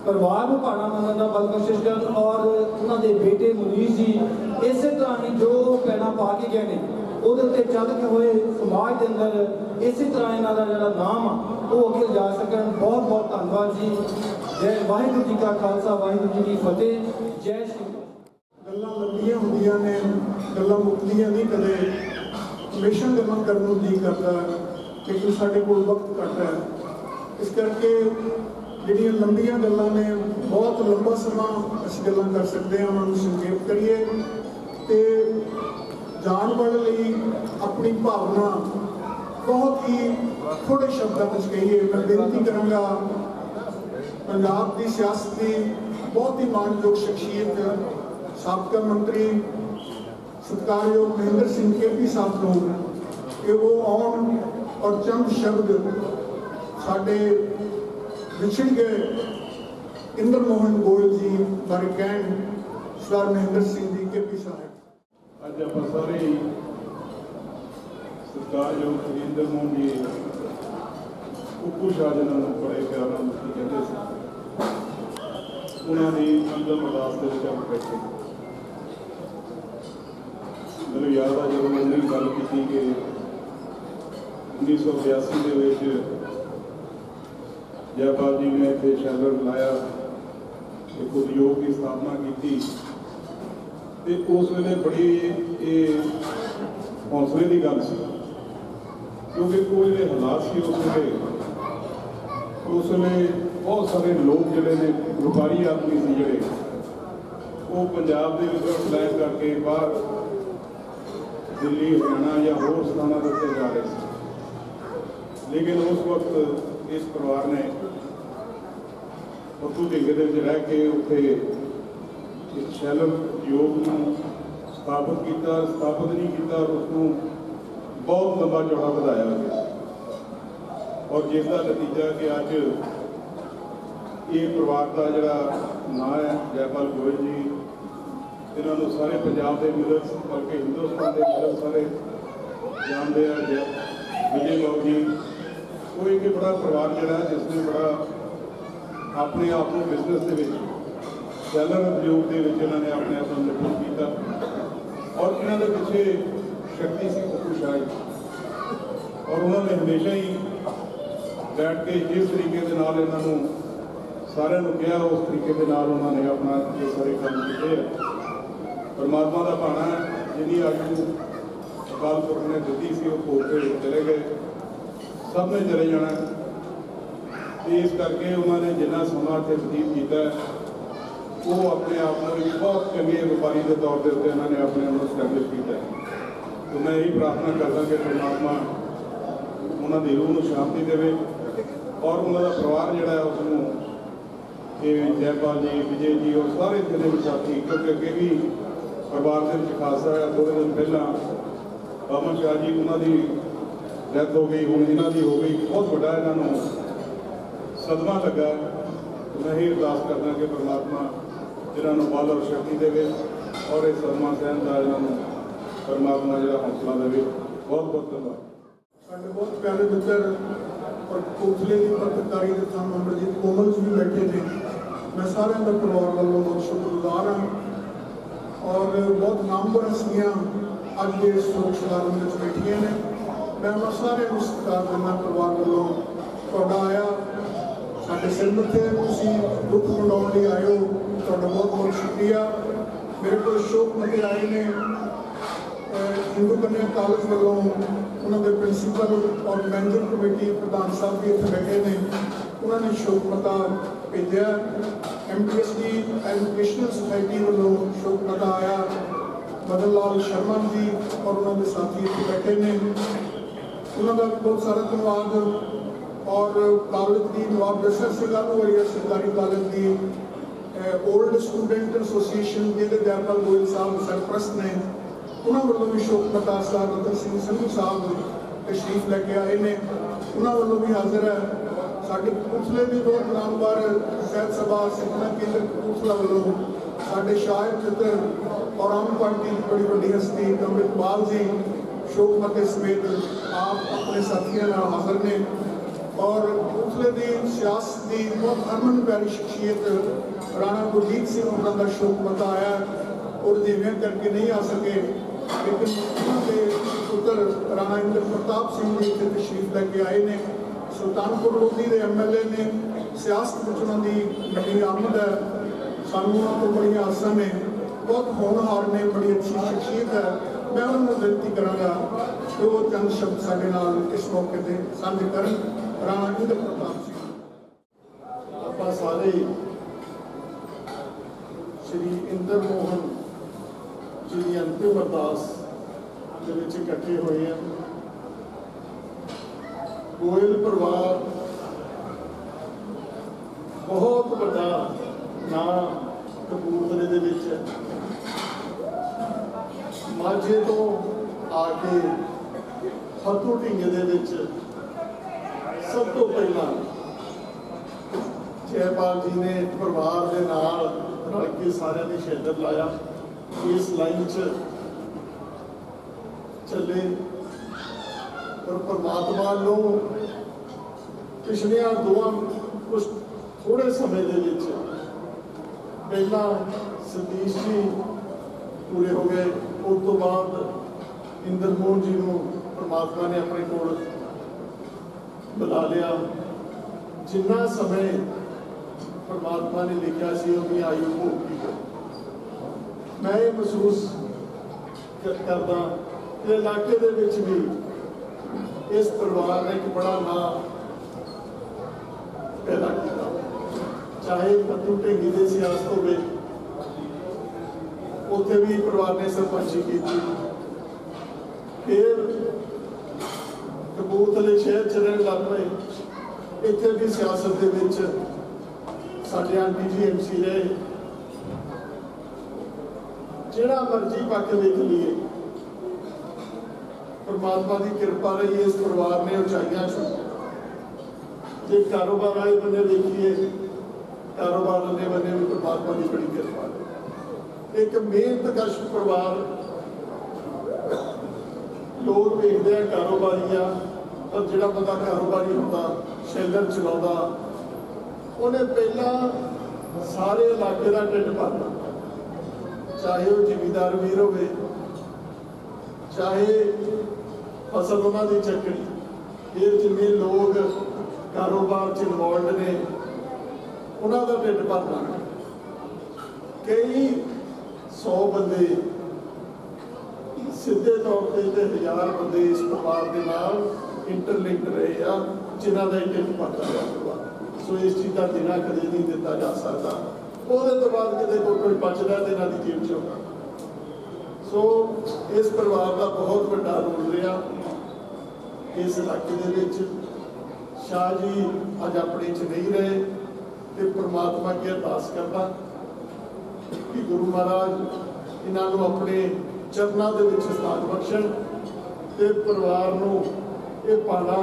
ਪਰਿਵਾਰ ਨੂੰ ਭਾਣਾ ਮੰਨਣ ਦਾ ਬਲ ਬਖਸ਼ਿਸ਼ ਕਰਨ, ਔਰ ਉਹਨਾਂ ਦੇ ਬੇਟੇ ਮੁਨੀਸ਼ ਜੀ ਇਸੇ ਤਰ੍ਹਾਂ ਹੀ ਜੋ ਪੈਣਾ ਪਾ ਕੇ ਗਏ ਨੇ ਉਹਦੇ ਉੱਤੇ ਚੱਲ ਕੇ ਹੋਏ ਸਮਾਜ ਦੇ ਅੰਦਰ ਇਸੇ ਤਰ੍ਹਾਂ ਇਹਨਾਂ ਦਾ ਜਿਹੜਾ ਨਾਮ ਆ ਉਹ ਅੱਗੇ ਜਾ ਸਕਣ। ਬਹੁਤ ਬਹੁਤ ਧੰਨਵਾਦ ਜੀ। ਜੈ ਵਾਹਿਗੁਰੂ ਜੀ ਕਾ ਖਾਲਸਾ, ਵਾਹਿਗੁਰੂ ਜੀ ਕੀ ਫਤਿਹ। ਜੈ ਸ਼੍ਰੀ ਗੱਲਾਂ ਲੰਬੀਆਂ ਹੁੰਦੀਆਂ ਨੇ, ਗੱਲਾਂ ਮੁੱਕਦੀਆਂ ਨਹੀਂ ਕਦੇ। ਹਮੇਸ਼ਾ ਗੱਲਾਂ ਕਰਨ ਨੂੰ ਜੀ ਕਰਦਾ ਲੇਕਿਨ ਸਾਡੇ ਕੋਲ ਵਕਤ ਘੱਟ ਹੈ, ਇਸ ਕਰਕੇ ਜਿਹੜੀਆਂ ਲੰਬੀਆਂ ਗੱਲਾਂ ਨੇ ਬਹੁਤ ਲੰਬਾ ਸਮਾਂ ਅਸੀਂ ਗੱਲਾਂ ਕਰ ਸਕਦੇ ਹਾਂ, ਉਹਨਾਂ ਨੂੰ ਸੰਖੇਪ ਕਰੀਏ ਤੇ ਜਾਣ ਵਾਲੇ ਲਈ ਆਪਣੀ ਭਾਵਨਾ ਬਹੁਤ ਹੀ ਥੋੜੇ ਸ਼ਬਦਾਂ ਵਿੱਚ ਕਹੀਏ। ਮੈਂ ਬੇਨਤੀ ਕਰਾਂਗਾ ਪੰਜਾਬ ਦੀ ਸਿਆਸਤ ਦੀ ਬਹੁਤ ਹੀ ਮਾਣਯੋਗ ਸ਼ਖਸੀਅਤ ਸਾਬਕਾ ਮੰਤਰੀ ਸਤਿਕਾਰਯੋਗ ਮਹਿੰਦਰ ਸਿੰਘ KP ਸਾਹਿਬ ਨੂੰ ਕਿ ਉਹ ਆਉਣ ਔਰ ਚੰਦ ਸ਼ਬਦ ਸਾਡੇ ਵਿਛੜ ਗਏ ਇੰਦਰ ਮੋਹਨ ਗੋਇਲ ਜੀ ਬਾਰੇ ਕਹਿਣ। ਸਰਦਾਰ ਮਹਿੰਦਰ ਸਿੰਘ ਜੀ KP ਸਾਹਿਬ। ਅੱਜ ਆਪਾਂ ਸਾਰੇ ਹੀ ਸਤਿਕਾਰਯੋਗ ਸ਼੍ਰੀ ਇੰਦਰ ਮੋਹਨ ਜੀ ਉੱਪੂ ਸ਼ਾਹ ਜੀ ਨੂੰ ਬੜੇ ਪਿਆਰ ਨਾਲ ਕਹਿੰਦੇ ਸੀ, ਉਹਨਾਂ ਦੀ ਅੰਦਰ ਅਰਦਾਸ ਦੇ ਵਿੱਚ ਆਪਾਂ ਬੈਠੇ। ਮੈਨੂੰ ਯਾਦ ਆ ਜਦੋਂ ਉਹਨਾਂ ਨੇ ਗੱਲ ਕੀਤੀ ਕਿ 1982 ਦੇ ਵਿੱਚ ਜੈਪਾਲ ਜੀ ਨੇ ਇੱਥੇ ਸ਼ੈਲਰ ਲਾਇਆ, ਇੱਕ ਉਦਯੋਗ ਦੀ ਸਥਾਪਨਾ ਕੀਤੀ ਤੇ ਉਸ ਵੇਲੇ ਬੜੀ ਇਹ ਹੌਸਲੇ ਦੀ ਗੱਲ ਸੀ, ਕਿਉਂਕਿ ਕੋਈ ਜਿਹੜੇ ਹਾਲਾਤ ਸੀ ਉਸ ਵੇਲੇ ਬਹੁਤ ਸਾਰੇ ਲੋਕ ਜਿਹੜੇ ਨੇ ਵਪਾਰੀ ਆਦਮੀ ਸੀ ਜਿਹੜੇ ਉਹ ਪੰਜਾਬ ਦੇ ਵਿੱਚੋਂ ਫਲੈਗ ਕਰਕੇ ਬਾਹਰ ਦਿੱਲੀ, ਹਰਿਆਣਾ ਜਾਂ ਹੋਰ ਸਥਾਨਾਂ ਦੇ ਉੱਤੇ ਜਾ ਰਹੇ ਸੀ। ਲੇਕਿਨ ਉਸ ਵਕਤ ਇਸ ਪਰਿਵਾਰ ਨੇ ਉੱਤੂ ਢਿੱਗੇ ਦੇ ਵਿੱਚ ਰਹਿ ਕੇ ਉੱਥੇ ਇੱਕ ਸ਼ੈਲਰ ਉਦਯੋਗ ਨੂੰ ਸਥਾਪਿਤ ਕੀਤਾ, ਸਥਾਪਿਤ ਨਹੀਂ ਕੀਤਾ, ਉਸ ਨੂੰ ਬਹੁਤ ਲੰਬਾ ਚੌੜਾ ਵਧਾਇਆ ਗਿਆ ਔਰ ਜਿਸ ਦਾ ਨਤੀਜਾ ਕਿ ਅੱਜ ਇਹ ਪਰਿਵਾਰ ਦਾ ਜਿਹੜਾ ਨਾਂ ਹੈ ਜੈਪਾਲ ਗੋਇਲ ਜੀ, ਇਹਨਾਂ ਨੂੰ ਸਾਰੇ ਪੰਜਾਬ ਦੇ ਮਿਲਰ ਬਲਕਿ ਹਿੰਦੁਸਤਾਨ ਦੇ ਮਿਲਰ ਸਾਰੇ ਜਾਣਦੇ ਆ। ਵਿਜੇ ਬਾਬੂ ਜੀ ਉਹ ਇੱਕ ਬੜਾ ਪਰਿਵਾਰ ਜਿਹੜਾ ਜਿਸ ਨੇ ਬੜਾ ਆਪਣੇ ਆਪ ਨੂੰ ਬਿਜ਼ਨਸ ਦੇ ਵਿੱਚ ਸ਼ੈਲਰ ਉਦਯੋਗ ਦੇ ਵਿੱਚ ਇਹਨਾਂ ਨੇ ਆਪਣੇ ਆਪ ਨੂੰ ਨਿਪੁੰਨ ਕੀਤਾ ਔਰ ਇਹਨਾਂ ਦੇ ਪਿੱਛੇ ਸ਼ਕਤੀ ਸੀ ਉੱਪੂ ਸ਼ਾਹ ਜੀ ਔਰ ਉਹਨਾਂ ਨੇ ਹਮੇਸ਼ਾ ਹੀ ਬੈਠ ਕੇ ਜਿਸ ਤਰੀਕੇ ਦੇ ਨਾਲ ਇਹਨਾਂ ਨੂੰ ਸਾਰਿਆਂ ਨੂੰ ਕਿਹਾ ਉਸ ਤਰੀਕੇ ਦੇ ਨਾਲ ਉਹਨਾਂ ਨੇ ਆਪਣਾ ਇਹ ਸਾਰੇ ਕੰਮ ਕੀਤੇ ਆ। ਪਰਮਾਤਮਾ ਦਾ ਭਾਣਾ ਜਿਹਦੀ ਆਗੂ ਅਕਾਲ ਪੁਰਖ ਨੇ ਦਿੱਤੀ ਸੀ ਉਹ ਖੋਲ ਕੇ ਚਲੇ ਗਏ, ਸਭ ਨੇ ਚਲੇ ਜਾਣਾ ਤੇ ਇਸ ਕਰਕੇ ਉਹਨਾਂ ਨੇ ਜਿੰਨਾ ਸਮਾਂ ਇੱਥੇ ਬਤੀਤ ਕੀਤਾ ਉਹ ਆਪਣੇ ਆਪ ਨੂੰ ਇੱਕ ਬਹੁਤ ਚੰਗੇ ਵਪਾਰੀ ਦੇ ਤੌਰ ਦੇ ਉੱਤੇ ਇਹਨਾਂ ਨੇ ਆਪਣੇ ਆਪ ਨੂੰ ਸਟੈਬਲਿਸ਼ ਕੀਤਾ। ਤੇ ਮੈਂ ਇਹੀ ਪ੍ਰਾਰਥਨਾ ਕਰਦਾ ਕਿ ਪਰਮਾਤਮਾ ਉਹਨਾਂ ਦੀ ਰੂਹ ਨੂੰ ਸ਼ਾਂਤੀ ਦੇਵੇ ਔਰ ਉਹਨਾਂ ਦਾ ਪਰਿਵਾਰ ਜਿਹੜਾ ਹੈ ਉਸ ਨੂੰ ਇਹ ਜੈਪਾਲ ਜੀ, ਵਿਜੇ ਜੀ ਔਰ ਸਾਰੇ ਜਿਹਦੇ ਵਿਚਾਰੀ, ਕਿਉਂਕਿ ਅੱਗੇ ਵੀ ਪਰਿਵਾਰ ਦੇ ਵਿੱਚ ਖਾਸਾ ਹੈ। ਥੋੜ੍ਹੇ ਦਿਨ ਪਹਿਲਾਂ ਬਾਮਨ ਸ਼ਾਹ ਜੀ ਉਹਨਾਂ ਦੀ ਡੈਥ ਹੋ ਗਈ, ਹੁਣ ਇਹਨਾਂ ਦੀ ਹੋ ਗਈ। ਬਹੁਤ ਵੱਡਾ ਇਹਨਾਂ ਨੂੰ ਸਦਮਾ ਲੱਗਾ। ਮੈਂ ਇਹ ਅਰਦਾਸ ਕਰਦਾ ਕਿ ਪਰਮਾਤਮਾ ਇਹਨਾਂ ਨੂੰ ਬਲ ਔਰ ਸ਼ਕਤੀ ਦੇਵੇ ਔਰ ਇਹ ਸਦਮਾ ਸਹਿਣ ਦਾ ਇਹਨਾਂ ਨੂੰ ਪਰਮਾਤਮਾ ਜਿਹੜਾ ਹੌਸਲਾ ਦੇਵੇ। ਬਹੁਤ ਬਹੁਤ ਧੰਨਵਾਦ। ਸਾਡੇ ਬਹੁਤ ਪਿਆਰੇ ਮਿੱਤਰ ਔਰ ਕੋਟਲੇ ਦੀ ਪੱਤਰਕਾਰੀ ਦੇ ਥਾਂ ਅਮਰਜੀਤ ਕੋਮਲ ਜੀ ਵੀ ਬੈਠੇ ਨੇ। ਮੈਂ ਸਾਰਿਆਂ ਦਾ ਪਰਿਵਾਰ ਵੱਲੋਂ ਬਹੁਤ ਸ਼ੁਕਰਗੁਜ਼ਾਰ ਹਾਂ ਔਰ ਬਹੁਤ ਨਾਮਵਰ ਹਸਤੀਆਂ ਅੱਜ ਦੇ ਸ਼ੋਕ ਸਮਾਗਮ ਵਿੱਚ ਬੈਠੀਆਂ ਨੇ। ਮੈਂ ਉਹਨਾਂ ਸਾਰਿਆਂ ਨੂੰ ਸਤਿਕਾਰ ਦਿੰਦਾ ਪਰਿਵਾਰ ਵੱਲੋਂ। ਤੁਹਾਡਾ ਆਇਆ ਸਾਡੇ ਸਿਰ ਮੱਥੇ ਤੁਸੀਂ ਦੁੱਖ ਮਨਾਉਣ ਲਈ ਆਏ ਹੋ, ਤੁਹਾਡਾ ਬਹੁਤ ਬਹੁਤ ਸ਼ੁਕਰੀਆ। ਮੇਰੇ ਕੋਲ ਸ਼ੋਕ ਮਤੇ ਆਏ ਨੇ ਹਿੰਦੂ ਕੰਨਿਆ ਕਾਲਜ ਵੱਲੋਂ, ਉਹਨਾਂ ਦੇ ਪ੍ਰਿੰਸੀਪਲ ਔਰ ਮੈਨੇਜਰ ਕਮੇਟੀ ਪ੍ਰਧਾਨ ਸਾਹਿਬ ਵੀ ਇੱਥੇ ਬੈਠੇ ਨੇ। ਉਹਨਾਂ ਨੇ ਸ਼ੋਕ ਮਤਾ ਭੇਜਿਆ। MTSD ਐਜੂਕੇਸ਼ਨਲ ਸੁਸਾਇਟੀ ਵੱਲੋਂ ਸ਼ੋਕ ਮਤਾ ਆਇਆ। ਮਦਨ ਲਾਲ ਸ਼ਰਮਾ ਜੀ ਔਰ ਉਹਨਾਂ ਦੇ ਸਾਥੀ ਇੱਥੇ ਬੈਠੇ ਨੇ, ਉਹਨਾਂ ਦਾ ਬਹੁਤ ਸਾਰਾ ਧੰਨਵਾਦ। ਔਰ ਕਾਲਜ ਦੀ ਨਵਾਬ ਜਸਰ ਸਿੰਘ ਆਲੂਵਾਲੀਆ ਸਰਕਾਰੀ ਕਾਲਜ ਦੀ ਓਲਡ ਸਟੂਡੈਂਟ ਐਸੋਸੀਏਸ਼ਨ ਜਿਹਦੇ ਜੈਪਾਲ ਗੋਇਲ ਸਾਹਿਬ ਸਰਪ੍ਰਸਤ ਨੇ, ਉਹਨਾਂ ਵੱਲੋਂ ਵੀ ਸ਼ੋਕ ਮਤਾ ਸਰਦਾਰ ਰਤਨ ਸਿੰਘ ਸੰਧੂ ਸਾਹਿਬ ਤਸ਼ਰੀਫ ਲੈ ਕੇ ਆਏ ਨੇ, ਉਹਨਾਂ ਵੱਲੋਂ ਵੀ ਹਾਜ਼ਰ ਹੈ। ਸਾਡੇ ਕਪੂਰਥਲੇ ਦੀ ਬਹੁਤ ਨਾਮਵਰ ਸਹਿਤ ਸਭਾ ਸਿੱਖਣਾ ਕੇਂਦਰ ਕਪੂਰਥਲਾ ਵੱਲੋਂ ਸਾਡੇ ਸ਼ਾਇਰ ਚਿੱਤਰ ਔਰ ਆਮ ਪਾਰਟੀ ਦੀ ਬੜੀ ਵੱਡੀ ਹਸਤੀ ਅੰਮ੍ਰਿਤਪਾਲ ਜੀ, शोक मते समेत आप अपने साथियों नाल हाज़र ने और कपूरथले की सियासत की बहुत हरमन प्यारी शख्सियत राणा गुरजीत सिंह होਰਾਂ ਦਾ शोक मता आया और जिम्मे करके नहीं आ सके, लेकिन उन्होंने पुत्र राणा इंद्र प्रताप सिंह जी इतने तशरीफ लैके आए ने। सुल्तानपुर लोधी के MLA ने सियासत में उन्होंने नवी आमद है, सानू उन्होंने तो बड़ी आसा ने, बहुत होनहार ने, बड़ी अच्छी शख्सियत है। मैं उन्होंने विनती कराँगा कि वो चंद शब्द साडे नाल इस मौके पर साझे करन। राणा इंद्र प्रताप सिंह। ਆਪਾਂ ਸਾਰੇ श्री इंद्र मोहन जी की अंतिम अरदास ਦੇ ਵਿੱਚ ਇਕੱਠੇ ਹੋਏ हैं। गोयल परिवार बहुत बड़ा नाम कपूरथले ਦੇ ਵਿੱਚ माझे तो आके फतू ढींगे ਦੇ ਵਿੱਚ सब तो पहला जयपाल जी ने परिवार के नाल रल के सारे ने शेल्टर लाया, इस लाइन च चले और परमात्मा नो पिछलियां दोवां कुछ थोड़े समय दे विच पहला सतीश जी पूरे हो गए, उस तो बाद इंद्र मोहन जी को परमात्मा ने अपने कोल बुला लिया। जिन्ना समय परमात्मा ने लिखा सी अपनी आयु भोगी है। मैं ये महसूस करता कि इलाके दे विच भी इस परिवार ने एक बड़ा नाम पैदा किया, चाहे फतू ढेंगी की सियासत होवे, उत्थे भी परिवार ने सरपंची की, फिर कपूरथले शहर च रहन लग पे, इत्थे भी सियासत दे विच साडे आंटी जी MC रहे। जिहड़ा मर्जी पक्ष वेख लीए, परमात्मा की कृपा रही इस परिवार ने उचाइयां छूईयां। जे कारोबार वाले बने देखिए, कारोबार वाले बने भी परमात्मा की बड़ी कृपा है। एक मेहनतकश परिवार, लोग वेखते हैं कारोबारी आ, पर जिहड़ा बंदा कारोबारी होंदा, शेलर चलाउंदा, उन्हें पहला सारे इलाके का ढिड भरना, चाहे वह जिमीदार वीर होवे, चाहे फसल उन्होंने चकनी, फिर जिन्ने लोग कारोबार च इनवॉल्व ने उन्हों का ढिड भरना। कई 100 बंदे सीधे तौर पर 1000 बंदे इस परिवार के नाल इंटरलिंक्ड रहे हैं, जिन्हों का ढिड भरता रहा परिवार। सो इस चीज़ का देना कदे नहीं दिता जा सकता। ਉਹਦੇ ਤੋਂ ਬਾਅਦ ਕਿਤੇ ਕੋਈ ਬਚਦਾ ਤੇ ਇਹਨਾਂ ਦੀ ਜੇਬ ਚੋਂ। ਸੋ ਇਸ ਪਰਿਵਾਰ ਦਾ ਬਹੁਤ ਵੱਡਾ ਰੋਲ ਰਿਹਾ ਇਸ ਇਲਾਕੇ ਦੇ ਵਿੱਚ। ਸ਼ਾਹ ਜੀ ਅੱਜ ਆਪਣੇ 'ਚ ਨਹੀਂ ਰਹੇ ਤੇ ਪਰਮਾਤਮਾ ਕੀ ਅਰਦਾਸ ਕਰਦਾ ਕਿ ਗੁਰੂ ਮਹਾਰਾਜ ਇਹਨਾਂ ਨੂੰ ਆਪਣੇ ਚਰਨਾਂ ਦੇ ਵਿੱਚ ਸਥਾਨ ਬਖਸ਼ਣ ਤੇ ਪਰਿਵਾਰ ਨੂੰ ਇਹ ਪਾਣਾ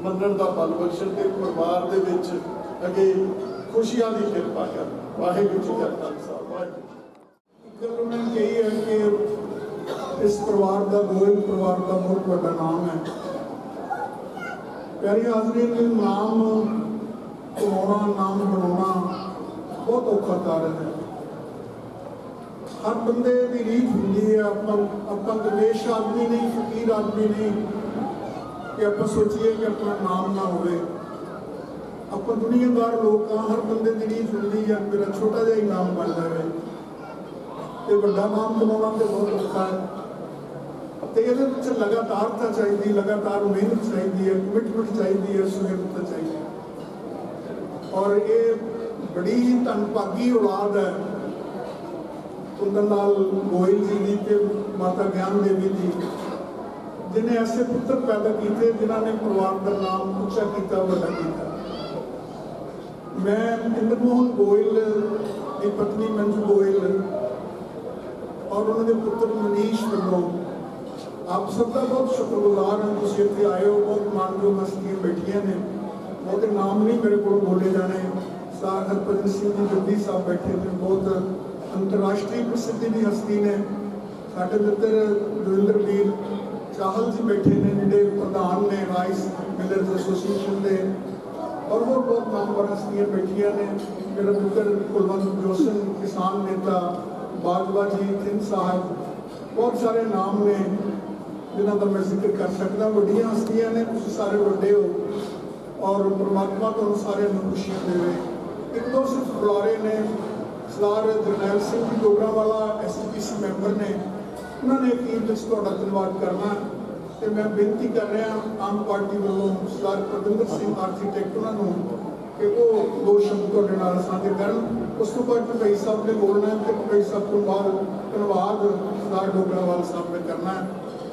ਮੰਨਣ ਦਾ ਬਲ ਬਖਸ਼ਣ ਤੇ ਪਰਿਵਾਰ ਦੇ ਵਿੱਚ ਅੱਗੇ खुशियां की कृपा कर। वाहिगुरू जी का खालसा वाहिगुरू। गल उन्होंने कही है कि इस परिवार का गोयल परिवार का बहुत बड़ा नाम है। प्यारी हाज़रीन, नाम कमाना, नाम बनाना बहुत औखा कार्य है। हर बंदे की रीत होंगी है। अपन दरवेश आदमी नहीं, फकीर आदमी नहीं कि आप सोचिए कि अपना नाम ना होवे। ਆਪਾਂ ਦੁਨੀਆਦਾਰ ਲੋਕ ਆ, ਹਰ ਬੰਦੇ ਦੀ ਰੀਤ ਹੁੰਦੀ ਹੈ ਮੇਰਾ ਛੋਟਾ ਜਿਹਾ ਹੀ ਨਾਮ ਬਣ ਜਾਵੇ ਤੇ ਵੱਡਾ ਨਾਮ ਕਮਾਉਣਾ ਤੇ ਬਹੁਤ ਔਖਾ ਹੈ। ਤੇ ਇਹਦੇ ਵਿੱਚ ਲਗਾਤਾਰਤਾ ਚਾਹੀਦੀ, ਲਗਾਤਾਰ ਮਿਹਨਤ ਚਾਹੀਦੀ ਹੈ, ਕਮਿਟਮੈਂਟ ਚਾਹੀਦੀ ਹੈ, ਸੁਹਿਰਦਤਾ ਚਾਹੀਦੀ ਹੈ। ਔਰ ਇਹ ਬੜੀ ਹੀ ਧੰਨਭਾਗੀ ਔਲਾਦ ਹੈ ਕੁੰਦਨ ਲਾਲ ਗੋਇਲ ਜੀ ਦੀ ਤੇ ਮਾਤਾ ਗਿਆਨ ਦੇਵੀ ਜੀ, ਜਿਨ੍हें ऐसे पुत्र पैदा किए जिन्होंने परिवार का नाम उच्चा किया, बड़ा किया। मैं इंद्र मोहन गोयल की पत्नी मंजू गोयल और उन्होंने पुत्र मनीष वालों आप सबका बहुत शुक्रगुजार हैं। तुम इतने आए हो, बहुत मानयोग हस्तियाँ बैठिया ने, बहुत नाम नहीं मेरे को बोले जाने। सार हरभजन सिंह जी जल्दी साहब बैठे ने, बहुत अंतरराष्ट्रीय प्रसिद्धि की हस्ती ने। साढ़े मित्र दविंदर वीर ਚਾਹਲ ਜੀ ਬੈਠੇ ਨੇ ਜਿਹੜੇ ਪ੍ਰਧਾਨ ਨੇ ਰਾਈਸ ਮਿਲਰਸ ਐਸੋਸੀਏਸ਼ਨ ਦੇ, ਔਰ ਹੋਰ ਬਹੁਤ ਨਾਮਵਰ ਹਸਤੀਆਂ ਬੈਠੀਆਂ ਨੇ। ਮੇਰਾ ਪੁੱਤਰ ਕੁਲਵੰਤ ਜੋਸ਼ਨ ਕਿਸਾਨ ਨੇਤਾ, ਬਾਜਵਾ ਜੀ, ਥਿੰਦ ਸਾਹਿਬ, ਬਹੁਤ ਸਾਰੇ ਨਾਮ ਨੇ ਜਿਨ੍ਹਾਂ ਦਾ ਮੈਂ ਜ਼ਿਕਰ ਕਰ ਸਕਦਾ। ਵੱਡੀਆਂ ਹਸਤੀਆਂ ਨੇ, ਤੁਸੀਂ ਸਾਰੇ ਵੱਡੇ ਹੋ, ਔਰ ਪਰਮਾਤਮਾ ਤੁਹਾਨੂੰ ਸਾਰਿਆਂ ਨੂੰ ਖੁਸ਼ੀਆਂ ਦੇਵੇ। ਇੱਕ ਦੋ ਸਿਰਫ ਬੁਲਾਰੇ ਨੇ, ਸਰਦਾਰ ਜਰਨੈਲ ਸਿੰਘ ਜੀ ਡੋਗਰਾ ਵਾਲਾ SGPC ਮੈਂਬਰ ਨੇ, ਉਹਨਾਂ ਨੇ ਅਖੀਰ ਵਿੱਚ ਤੁਹਾਡਾ ਧੰਨਵਾਦ ਕਰਨਾ। ਤੇ ਮੈਂ ਬੇਨਤੀ ਕਰ ਰਿਹਾ ਆਮ ਪਾਰਟੀ ਵੱਲੋਂ ਸਰਦਾਰ ਪ੍ਰਵਿੰਦਰ ਸਿੰਘ ਆਰਕੀਟੈਕਟ ਉਹਨਾਂ ਨੂੰ ਕਿ ਉਹ ਦੋ ਸ਼ਬਦ ਤੁਹਾਡੇ ਨਾਲ ਸਾਂਝੇ ਕਰਨ। ਉਸ ਤੋਂ ਬਾਅਦ ਭਪਈ ਸਾਹਿਬ ਨੇ ਬੋਲਣਾ ਤੇ ਭਪਈ ਸਾਹਿਬ ਤੋਂ ਬਾਅਦ ਧੰਨਵਾਦ ਸਰਦਾਰ ਡੋਗਰਾਵਾਲ ਸਾਹਿਬ ਨੇ ਕਰਨਾ।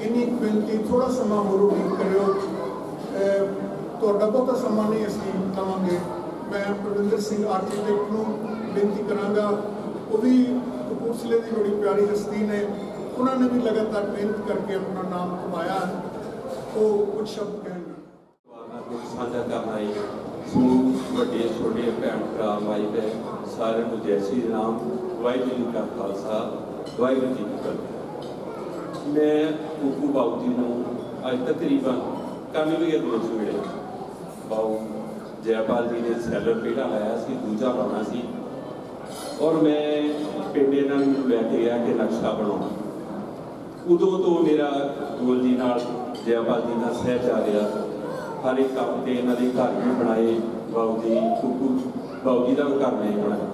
ਇੰਨੀ ਬੇਨਤੀ, ਥੋੜਾ ਸਮਾਂ ਹੋਰ ਉਡੀਕ ਕਰਿਓ, ਤੁਹਾਡਾ ਬਹੁਤਾ ਸਮਾਂ ਨਹੀਂ ਅਸੀਂ ਲਵਾਂਗੇ। ਮੈਂ ਪ੍ਰਵਿੰਦਰ ਸਿੰਘ ਆਰਕੀਟੈਕਟ ਨੂੰ ਬੇਨਤੀ ਕਰਾਂਗਾ, ਉਹ ਵੀ ਕਪੂਰਥਲੇ ਦੀ ਬੜੀ ਪਿਆਰੀ ਹਸਤੀ ਨੇ, ਉਹਨਾਂ ਨੇ ਵੀ ਲਗਾਤਾਰ ਮਿਹਨਤ ਕਰਕੇ ਆਪਣਾ ਨਾਮ ਕਮਾਇਆ। ਉਹ ਕੁਝ ਸ਼ਬਦ ਕਹਿਣਗੇ। ਸਾਂਝਾ ਕਰਨਾ ਹੈ ਸਮੂਹ ਵੱਡੇ ਛੋਟੇ ਭੈਣ ਭਰਾ ਭਾਈ ਭੈਣ ਸਾਰਿਆਂ ਨੂੰ ਜੈ ਸ਼੍ਰੀ ਰਾਮ। ਵਾਹਿਗੁਰੂ ਜੀ ਕਾ ਖਾਲਸਾ, ਵਾਹਿਗੁਰੂ ਜੀ ਕੀ ਫਤਿਹ। ਮੈਂ ਕੁੱਕੂ ਬਾਊ ਜੀ ਨੂੰ ਅੱਜ ਤਕਰੀਬਨ 91 ਦੇ ਵਿੱਚ ਮਿਲਿਆ। ਬਾਊ ਜੈਪਾਲ ਜੀ ਨੇ ਸੈਲਰ ਪਹਿਲਾਂ ਲਾਇਆ ਸੀ, ਦੂਜਾ ਲਾਉਣਾ ਸੀ, ਔਰ ਮੈਂ ਪਿੰਡ ਇਹਨਾਂ ਨੂੰ ਲੈ ਕੇ ਗਿਆ ਕਿ ਨਕਸ਼ਾ ਬਣਾਉਣਾ। ਉਦੋਂ ਤੋਂ ਮੇਰਾ ਗੋਲ ਜੀ ਨਾਲ, ਜੈਪਾਲ ਜੀ ਨਾਲ ਸਹਿ ਜਾ ਰਿਹਾ। ਹਰ ਇੱਕ ਕੰਮ ਤੇ ਇਹਨਾਂ ਦੇ ਘਰ ਵੀ ਬਣਾਏ, ਬਾਊ ਜੀ ਕੁੱਕੂ ਬਾਊ ਜੀ ਦਾ ਵੀ ਘਰ ਨਹੀਂ ਬਣਾਇਆ।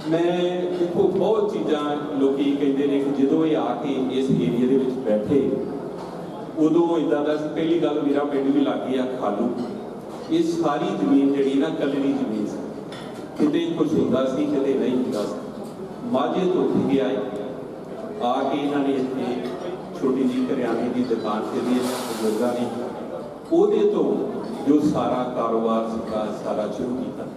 ਮੈਂ ਦੇਖੋ ਬਹੁਤ ਚੀਜ਼ਾਂ ਲੋਕੀ ਕਹਿੰਦੇ ਨੇ ਕਿ ਜਦੋਂ ਇਹ ਆ ਕੇ ਇਸ ਏਰੀਆ ਦੇ ਵਿੱਚ ਬੈਠੇ ਉਦੋਂ ਇੱਦਾਂ ਦਾ ਪਹਿਲੀ ਗੱਲ, ਮੇਰਾ ਪਿੰਡ ਵੀ ਲੱਗ ਗਿਆ ਖਾਲੂ। ਇਹ ਸਾਰੀ ਜ਼ਮੀਨ ਜਿਹੜੀ ਨਾ ਕੱਲੜੀ ਜ਼ਮੀਨ ਸੀ, ਕਿਤੇ ਕੁਛ ਹੁੰਦਾ ਸੀ, ਕਿਤੇ ਨਹੀਂ ਹੁੰਦਾ ਸੀ। ਮਾਝੇ ਤੋਂ ਉੱਠ ਗਿਆ ਆ ਕੇ ਇਹਨਾਂ ਨੇ ਇੱਥੇ ਛੋਟੀ ਜਿਹੀ ਕਰਿਆਨੇ ਦੀ ਦੁਕਾਨ ਤੇ ਦੀ ਬਜ਼ੁਰਗਾਂ ਨੇ ਉਹਦੇ ਤੋਂ ਜੋ ਸਾਰਾ ਕਾਰੋਬਾਰ ਸੀਗਾ ਸਾਰਾ ਸ਼ੁਰੂ ਕੀਤਾ।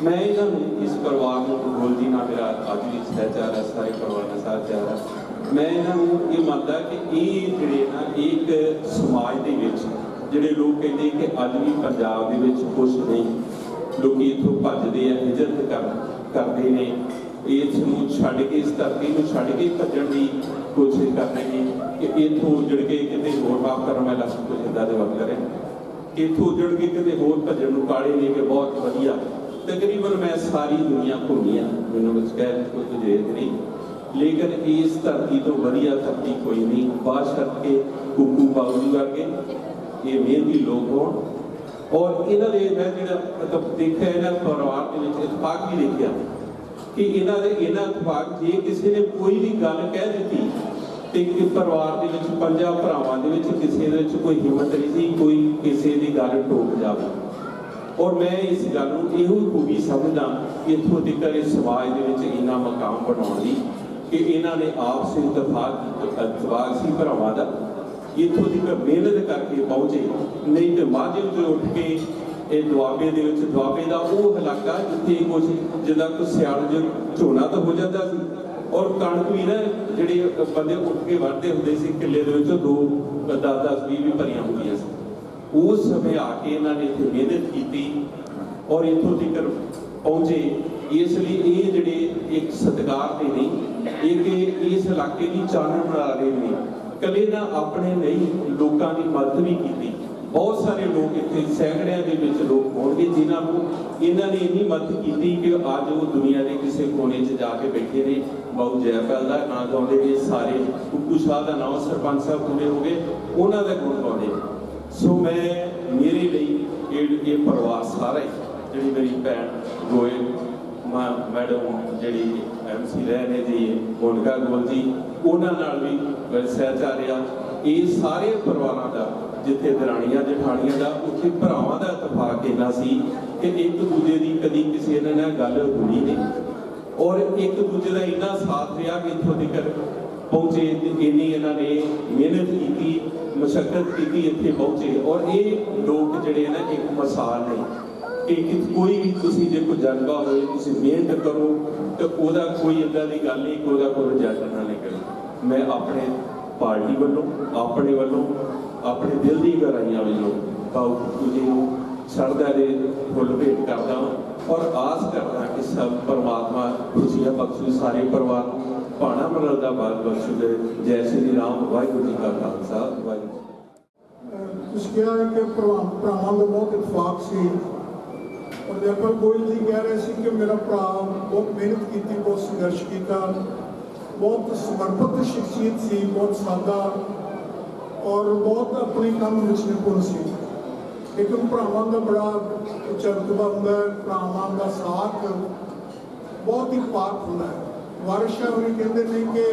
ਮੈਂ ਇਹਨਾਂ ਨੂੰ, ਇਸ ਪਰਿਵਾਰ ਨੂੰ, ਗੋਲ ਜੀ ਨਾਲ ਮੇਰਾ ਅੱਜ ਵੀ ਸਹਿਚਾਰ ਹੈ, ਸਾਰੇ ਪਰਿਵਾਰ ਨਾਲ ਸਹਿਚਾਰ ਹੈ। ਮੈਂ ਇਹਨਾਂ ਨੂੰ ਇਹ ਮੰਨਦਾ ਕਿ ਇਹ ਜਿਹੜੇ ਨਾ ਇੱਕ ਸਮਾਜ ਦੇ ਵਿੱਚ ਜਿਹੜੇ ਲੋਕ ਕਹਿੰਦੇ ਕਿ ਅੱਜ ਵੀ ਪੰਜਾਬ ਦੇ ਵਿੱਚ ਕੁਛ ਨਹੀਂ, ਲੋਕੀ ਇੱਥੋਂ ਭੱਜਦੇ ਆ, ਹਿਜਰਤ ਕਰਦੇ ਨੇ, ਇਸ ਨੂੰ ਛੱਡ ਕੇ, ਇਸ ਧਰਤੀ ਨੂੰ ਛੱਡ ਕੇ ਭੱਜਣ ਦੀ ਕੋਸ਼ਿਸ਼ ਕਰਦੇ ਨੇ ਕਿ ਇੱਥੋਂ ਉੱਜੜ ਕੇ ਕਿਤੇ ਹੋਰ, ਮਾਫ ਕਰਨਾ ਮੈਂ ਲਫ਼ਜ਼ ਕੁਝ ਇੱਦਾਂ ਦੇ ਵਰਤ ਕਰੇ, ਇੱਥੋਂ ਉੱਜੜ ਕੇ ਕਿਤੇ ਹੋਰ ਭੱਜਣ ਨੂੰ ਕਾਲੇ ਨੇ ਕਿ ਬਹੁਤ ਵਧੀਆ। ਤਕਰੀਬਨ ਮੈਂ ਸਾਰੀ ਦੁਨੀਆ ਘੁੰਮੀ ਆ, ਮੈਨੂੰ ਕੁਝ ਕਹਿ ਕੋਈ ਗੁਜਰੇਤ ਨਹੀਂ, ਲੇਕਿਨ ਇਸ ਧਰਤੀ ਤੋਂ ਵਧੀਆ ਧਰਤੀ ਕੋਈ ਨਹੀਂ, ਬਾਸ਼ਰਤ ਕੇ ਕੁੱਕੂ ਬਾਊ ਜੀ ਵਰਗੇ ਇਹ ਮਿਹਨਤੀ ਲੋਕ ਹੋਣ। ਔਰ ਇਹਨਾਂ ਦੇ ਮੈਂ ਜਿਹੜਾ ਮਤਲਬ ਦੇਖਿਆ, ਇਹਨਾਂ ਪਰਿਵਾਰ ਦੇ ਵਿੱਚ ਇਤਫਾਕ ਵੀ ਦੇਖਿਆ ਕਿ ਇਹਨਾਂ ਇਤਫਾਕ, ਜੇ ਕਿਸੇ ਨੇ ਕੋਈ ਵੀ ਗੱਲ ਕਹਿ ਦਿੱਤੀ ਤੇ ਕਿ ਪਰਿਵਾਰ ਦੇ ਵਿੱਚ ਪੰਜਾਂ ਭਰਾਵਾਂ ਦੇ ਵਿੱਚ ਕਿਸੇ ਦੇ ਵਿੱਚ ਕੋਈ ਹਿੰਮਤ ਨਹੀਂ ਸੀ ਕੋਈ ਕਿਸੇ ਦੀ ਗੱਲ ਟੋਕ ਜਾਵੇ। ਔਰ ਮੈਂ ਇਸ ਗੱਲ ਨੂੰ ਇਹੋ ਖੂਬੀ ਸਮਝਦਾ ਇੱਥੋਂ ਤੱਕ ਇਸ ਸਮਾਜ ਦੇ ਵਿੱਚ ਇੰਨਾ ਮਕਾਮ ਬਣਾਉਣ ਦੀ ਕਿ ਇਹਨਾਂ ਨੇ ਆਪਸ ਇਤਫਾਕ ਸੀ ਭਰਾਵਾਂ ਦਾ, ਇੱਥੋਂ ਤੱਕ ਮਿਹਨਤ ਕਰਕੇ ਪਹੁੰਚੇ। ਨਹੀਂ ਤੇ ਮਾਝੇ ਤੋਂ ਉੱਠ ਕੇ ਇਹ ਦੁਆਬੇ ਦੇ ਵਿੱਚ, ਦੁਆਬੇ ਦਾ ਉਹ ਇਲਾਕਾ ਜਿੱਥੇ ਕੁਝ ਜਿੱਦਾਂ ਕੋਈ ਸਿਆਲ ਜੋ ਝੋਨਾ ਤਾਂ ਹੋ ਜਾਂਦਾ ਸੀ, ਔਰ ਕਣਕ ਵੀ ਨਾ ਜਿਹੜੇ ਬੰਦੇ ਉੱਠ ਕੇ ਵੱਢਦੇ ਹੁੰਦੇ ਸੀ, ਕਿੱਲੇ ਦੇ ਵਿੱਚੋਂ 10-10 20 ਵੀ ਭਰੀਆਂ ਹੁੰਦੀਆਂ ਸੀ। ਉਸ ਸਮੇਂ ਆ ਕੇ ਇਹਨਾਂ ਨੇ ਇੱਥੇ ਮਿਹਨਤ ਕੀਤੀ ਔਰ ਇੱਥੋਂ ਤੱਕ ਪਹੁੰਚੇ। ਇਸ ਲਈ ਇਹ ਜਿਹੜੇ ਇੱਕ ਸਤਿਕਾਰ ਦੇ ਨਹੀਂ, ਇਹ ਕਿ ਇਸ ਇਲਾਕੇ ਦੀ ਚਾਨਣ ਬਣਾ ਰਹੇ ਨੇ। ਕਦੇ ਨਾ ਆਪਣੇ ਨਹੀਂ, ਲੋਕਾਂ ਦੀ ਮਦਦ ਵੀ ਕੀਤੀ। ਬਹੁਤ ਸਾਰੇ ਲੋਕ ਇੱਥੇ ਸੈਂਕੜਿਆਂ ਦੇ ਵਿੱਚ ਲੋਕ ਹੋਣਗੇ ਜਿਨ੍ਹਾਂ ਨੂੰ ਇਹਨਾਂ ਨੇ ਇੰਨੀ ਮਦਦ ਕੀਤੀ ਕਿ ਅੱਜ ਉਹ ਦੁਨੀਆ ਦੇ ਕਿਸੇ ਕੋਨੇ 'ਚ ਜਾ ਕੇ ਬੈਠੇ ਨੇ। ਬਾਊ ਜੈਪਾਲ ਦਾ ਨਾਂ ਗਾਉਂਦੇ ਨੇ ਸਾਰੇ, ਕੁੱਕੂ ਸ਼ਾਹ ਦਾ ਨਾਮ, ਸਰਪੰਚ ਸਾਹਿਬ ਪੂਰੇ ਹੋ ਗਏ, ਉਹਨਾਂ ਦਾ ਗੁਣ ਗਾਉਂਦੇ। ਸੋ ਮੈਂ, ਮੇਰੇ ਲਈ ਇਹ ਪਰਿਵਾਰ ਸਾਰਾ ਹੀ, ਜਿਹੜੀ ਮੇਰੀ ਭੈਣ ਗੋਇਲ ਮੈਡਮ ਜਿਹੜੀ MC ਰਹੇ ਨੇ ਜੀ, ਮੋਨਿਕਾ ਗੋਲ ਜੀ, ਉਹਨਾਂ ਨਾਲ ਵੀ ਸਹਿਚਾਰਿਆ। ਇਹ ਸਾਰੇ ਪਰਿਵਾਰਾਂ ਦਾ, ਜਿੱਥੇ ਦਰਾਣੀਆਂ ਜਠਾਣੀਆਂ ਦਾ, ਉੱਥੇ ਭਰਾਵਾਂ ਦਾ ਇਤਫਾਕ ਇੰਨਾ ਸੀ ਕਿ ਇੱਕ ਦੂਜੇ ਦੀ ਕਦੀ ਕਿਸੇ ਨਾਲ ਗੱਲ ਹੋਈ ਨਹੀਂ, ਔਰ ਇੱਕ ਦੂਜੇ ਦਾ ਇੰਨਾ ਸਾਥ ਰਿਹਾ ਕਿ ਇੱਥੋਂ ਤੱਕ ਪਹੁੰਚੇ। ਇੰਨੀ ਇਹਨਾਂ ਨੇ ਮਿਹਨਤ ਕੀਤੀ, ਮਸ਼ੱਕਤ ਕੀਤੀ, ਇੱਥੇ ਪਹੁੰਚੇ। ਔਰ ਇਹ ਲੋਕ ਜਿਹੜੇ ਨਾ ਇੱਕ ਮਿਸਾਲ ਨੇ ਕਿ ਕੋਈ ਵੀ ਤੁਸੀਂ ਜੇ ਕੋਈ ਜਜ਼ਬਾ ਹੋਏ, ਤੁਸੀਂ ਮਿਹਨਤ ਕਰੋ ਤੇ ਉਹਦਾ ਕੋਈ ਇੱਦਾਂ ਦੀ ਗੱਲ ਨਹੀਂ ਕਿ ਉਹਦਾ ਕੋਈ ਰਿਜ਼ਲਟ ਨਾ ਨਿਕਲੇ। ਮੈਂ ਆਪਣੇ ਪਾਰਟੀ ਵੱਲੋਂ, ਆਪਣੇ ਵੱਲੋਂ, ਆਪਣੇ ਦਿਲ ਦੀ ਗਹਿਰਾਈਆਂ ਵੱਲੋਂ ਬਾਊ ਜੀ ਨੂੰ ਸ਼ਰਧਾ ਦੇ ਫੁੱਲ ਭੇਟ ਕਰਦਾ ਔਰ ਆਸ ਕਰਦਾ ਕਿ ਸਭ ਪਰਮਾਤਮਾ ਖੁਸ਼ੀਆਂ ਬਖਸ਼ੂ ਸਾਰੇ ਪਰਿਵਾਰ ਨੂੰ। ਭਾਣਾ ਮਰਲ ਦਾ ਬਾਗ ਬਖਸ਼ੂ ਦੇ ਜੈ ਸ੍ਰੀ ਰਾਮ। ਵਾਹਿਗੁਰੂ ਜੀ ਕਾ ਖਾਲਸਾ ਵਾਹਿਗੁਰੂ। ਤੁਸੀਂ ਕਿਹਾ ਹੈ ਕਿ ਭਰਾਵਾਂ ਦਾ ਬਹੁਤ ਇਤਫਾਕ ਸੀ। ਪ੍ਰਾਧਿਆਪਕ ਗੋਇਲ ਜੀ ਕਹਿ ਰਹੇ ਸੀ ਕਿ ਮੇਰਾ ਭਰਾ ਬਹੁਤ ਮਿਹਨਤ ਕੀਤੀ, ਬਹੁਤ ਸੰਘਰਸ਼ ਕੀਤਾ, ਬਹੁਤ ਸਮਰਪਿਤ ਸ਼ਖਸੀਅਤ ਸੀ, ਬਹੁਤ ਸਾਦਾ ਔਰ ਬਹੁਤ ਆਪਣੇ ਕੰਮ ਵਿੱਚ ਨਿਪੁੰਨ ਸੀ। ਲੇਕਿਨ ਭਰਾਵਾਂ ਦਾ ਬੜਾ ਉੱਚਾ ਰੁਤਬਾ ਹੁੰਦਾ ਹੈ, ਭਰਾਵਾਂ ਦਾ ਸਾਥ ਬਹੁਤ ਹੀ ਪਾਕ ਹੁੰਦਾ ਹੈ। ਵਾਰਿਸ ਸ਼ਾਹ ਹੋਣੀ ਕਹਿੰਦੇ ਨੇ ਕਿ